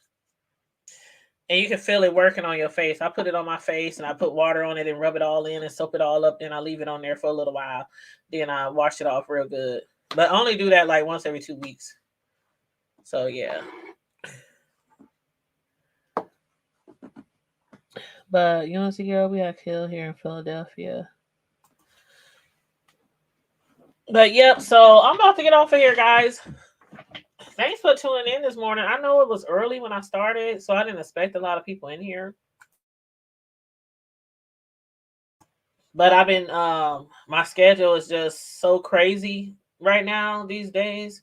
and you can feel it working on your face. I put it on my face, and I put water on it and rub it all in and soak it all up. Then I leave it on there for a little while. Then I wash it off real good. But I only do that like once every 2 weeks. So yeah. But you want to see, girl, we got killed here in Philadelphia. But yep, so I'm about to get off of here, guys. Thanks for tuning in this morning. I know it was early when I started, so I didn't expect a lot of people in here. But I've been my schedule is just so crazy right now these days.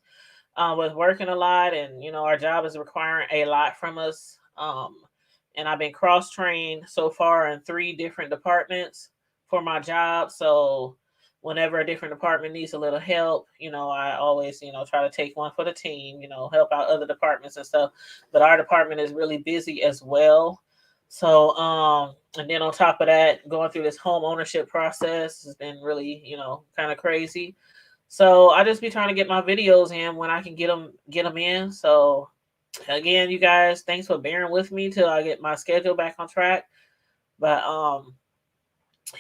With working a lot, and our job is requiring a lot from us. And I've been cross trained so far in 3 different departments for my job. So whenever a different department needs a little help, I always try to take one for the team. Help out other departments and stuff. But our department is really busy as well. So and then on top of that, going through this home ownership process has been really kind of crazy. So I just be trying to get my videos in when I can get them in. So again, you guys, thanks for bearing with me till I get my schedule back on track. But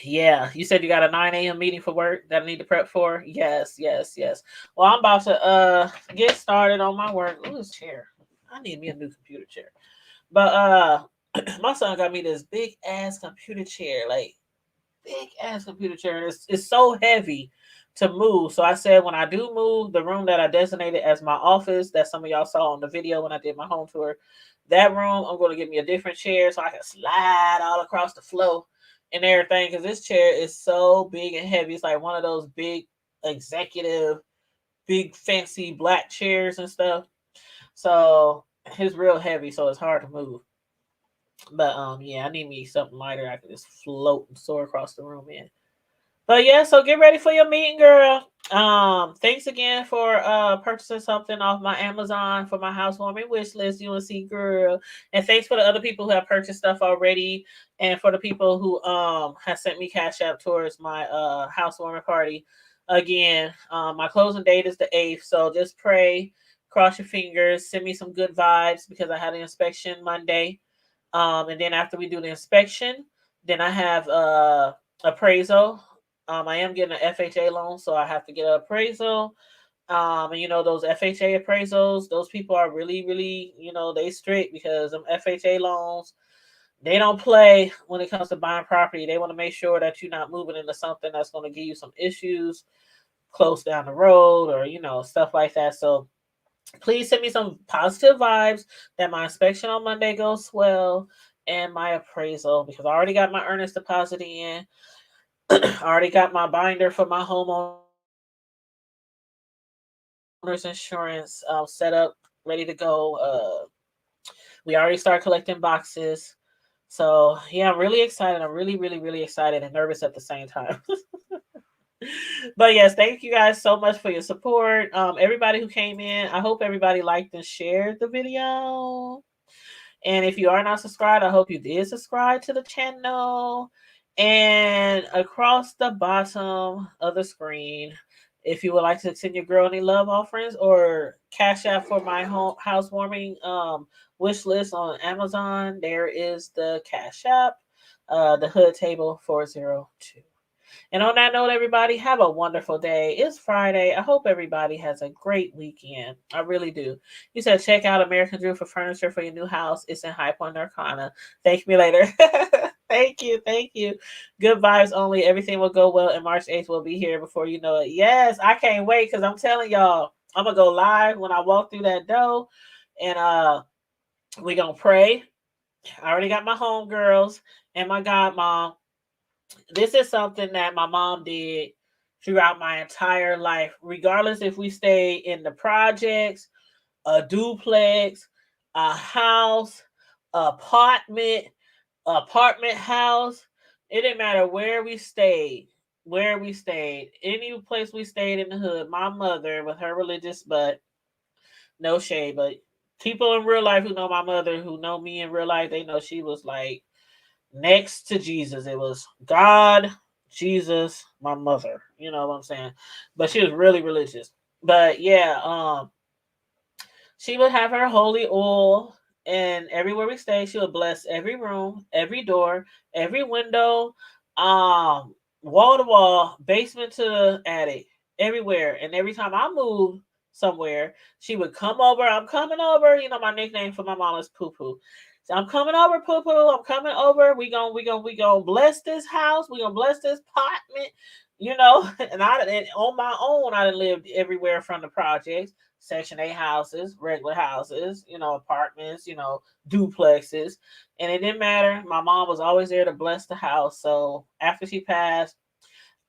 yeah, you said you got a 9 a.m. meeting for work that I need to prep for. Yes, yes, yes. Well, I'm about to get started on my work. Ooh, this chair. I need me a new computer chair. But my son got me this big ass computer chair, like big ass computer chair, and it's so heavy to move. So I said when I do move, the room that I designated as my office, that some of y'all saw on the video when I did my home tour, that room, I'm going to get me a different chair so I can slide all across the floor and everything, because this chair is so big and heavy. It's like one of those big executive, big fancy black chairs and stuff. So it's real heavy, so it's hard to move. But yeah, I need me something lighter I can just float and soar across the room in. But yeah, so get ready for your meeting, girl. Thanks again for purchasing something off my Amazon for my housewarming wish list, UNC girl. And thanks for the other people who have purchased stuff already, and for the people who have sent me cash app towards my housewarming party. Again, my closing date is the 8th, so just pray, cross your fingers, send me some good vibes because I had an inspection Monday. And then after we do the inspection, then I have appraisal. I am getting an FHA loan, so I have to get an appraisal. And those FHA appraisals, those people are really, really, they strict because them FHA loans, they don't play when it comes to buying property. They want to make sure that you're not moving into something that's going to give you some issues close down the road, or stuff like that. So please send me some positive vibes that my inspection on Monday goes well, and my appraisal, because I already got my earnest deposit in. I already got my binder for my homeowner's insurance set up, ready to go. We already started collecting boxes. So yeah, I'm really excited. I'm really, really, really excited and nervous at the same time. But yes, thank you guys so much for your support. Everybody who came in, I hope everybody liked and shared the video. And if you are not subscribed, I hope you did subscribe to the channel. And across the bottom of the screen, if you would like to send your girl any love offerings or cash out for my housewarming wish list on Amazon, there is the cash app, the hood table 402. And on that note, everybody, have a wonderful day. It's Friday. I hope everybody has a great weekend. I really do. You said check out American Drew for furniture for your new house. It's in High Point, North Carolina. Thank me later. Thank you. Thank you. Good vibes only. Everything will go well, and March 8th will be here before you know it. Yes, I can't wait because I'm telling y'all, I'm going to go live when I walk through that door, and we're going to pray. I already got my homegirls and my godmom. This is something that my mom did throughout my entire life, regardless if we stay in the projects, a duplex, a house, apartment, apartment house. It didn't matter where we stayed. Where we stayed, any place we stayed in the hood, my mother, with her religious butt, no shade, but people in real life who know my mother, who know me in real life, they know she was like next to Jesus. It was God, Jesus, my mother. You know what I'm saying? But she was really religious. But yeah, she would have her holy oil, and everywhere we stay, she would bless every room, every door, every window, wall to wall, basement to attic. everywhere. And every time I moved somewhere, she would come over. I'm coming over. You know, my nickname for my mom is Poo Poo. So I'm coming over, Poo Poo. I'm coming over. We gonna bless this house. We gonna bless this apartment. You know, and on my own, I done lived everywhere from the projects, Section 8 houses, regular houses, you know, apartments, you know, duplexes, and it didn't matter. My mom was always there to bless the house. So after she passed,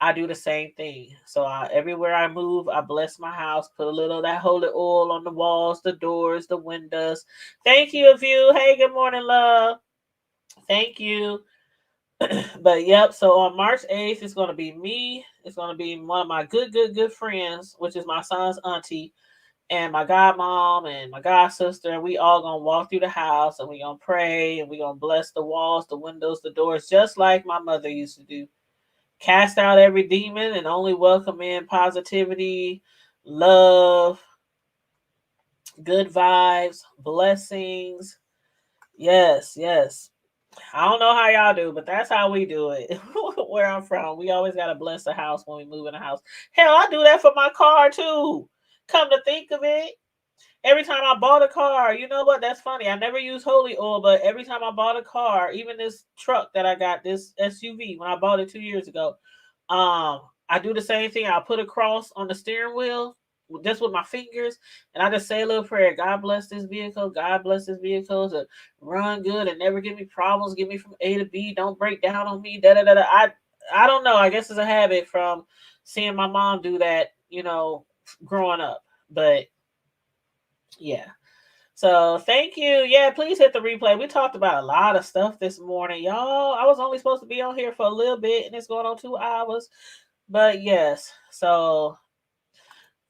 I do the same thing. So everywhere I move, I bless my house, put a little of that holy oil on the walls, the doors, the windows. Thank you, View. Hey, good morning, love. Thank you. But yep, so on March 8th, it's going to be me. It's going to be one of my good friends, which is my son's auntie, and my godmom and my god sister. And we all going to walk through the house and we going to pray and we going to bless the walls, the windows, the doors, just like my mother used to do. Cast out every demon and only welcome in positivity, love, good vibes, blessings. Yes, yes. I don't know how y'all do, but that's how we do it. Where I'm from, we always got to bless the house when we move in the house. Hell, I do that for my car too. Come to think of it, every time I bought a car, you know what? That's funny. I never use holy oil, but every time I bought a car, even this truck that I got, this SUV, when I bought it 2 years ago, I do the same thing. I'll put a cross on the steering wheel just with my fingers, and I just say a little prayer. God bless this vehicle. God bless this vehicle to run good and never give me problems. Get me from A to B. Don't break down on me. Da da da da. I don't know. I guess it's a habit from seeing my mom do that. You know, growing up, but yeah. So thank you. Yeah, please hit the replay. We talked about a lot of stuff this morning, y'all. I was only supposed to be on here for a little bit, and it's going on 2 hours. But yes, so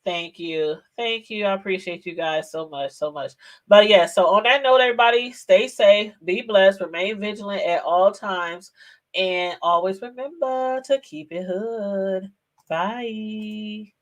thank you. Thank you. I appreciate you guys so much, so much. But yeah, so on that note, everybody, stay safe, be blessed, remain vigilant at all times, and always remember to keep it hood. Bye.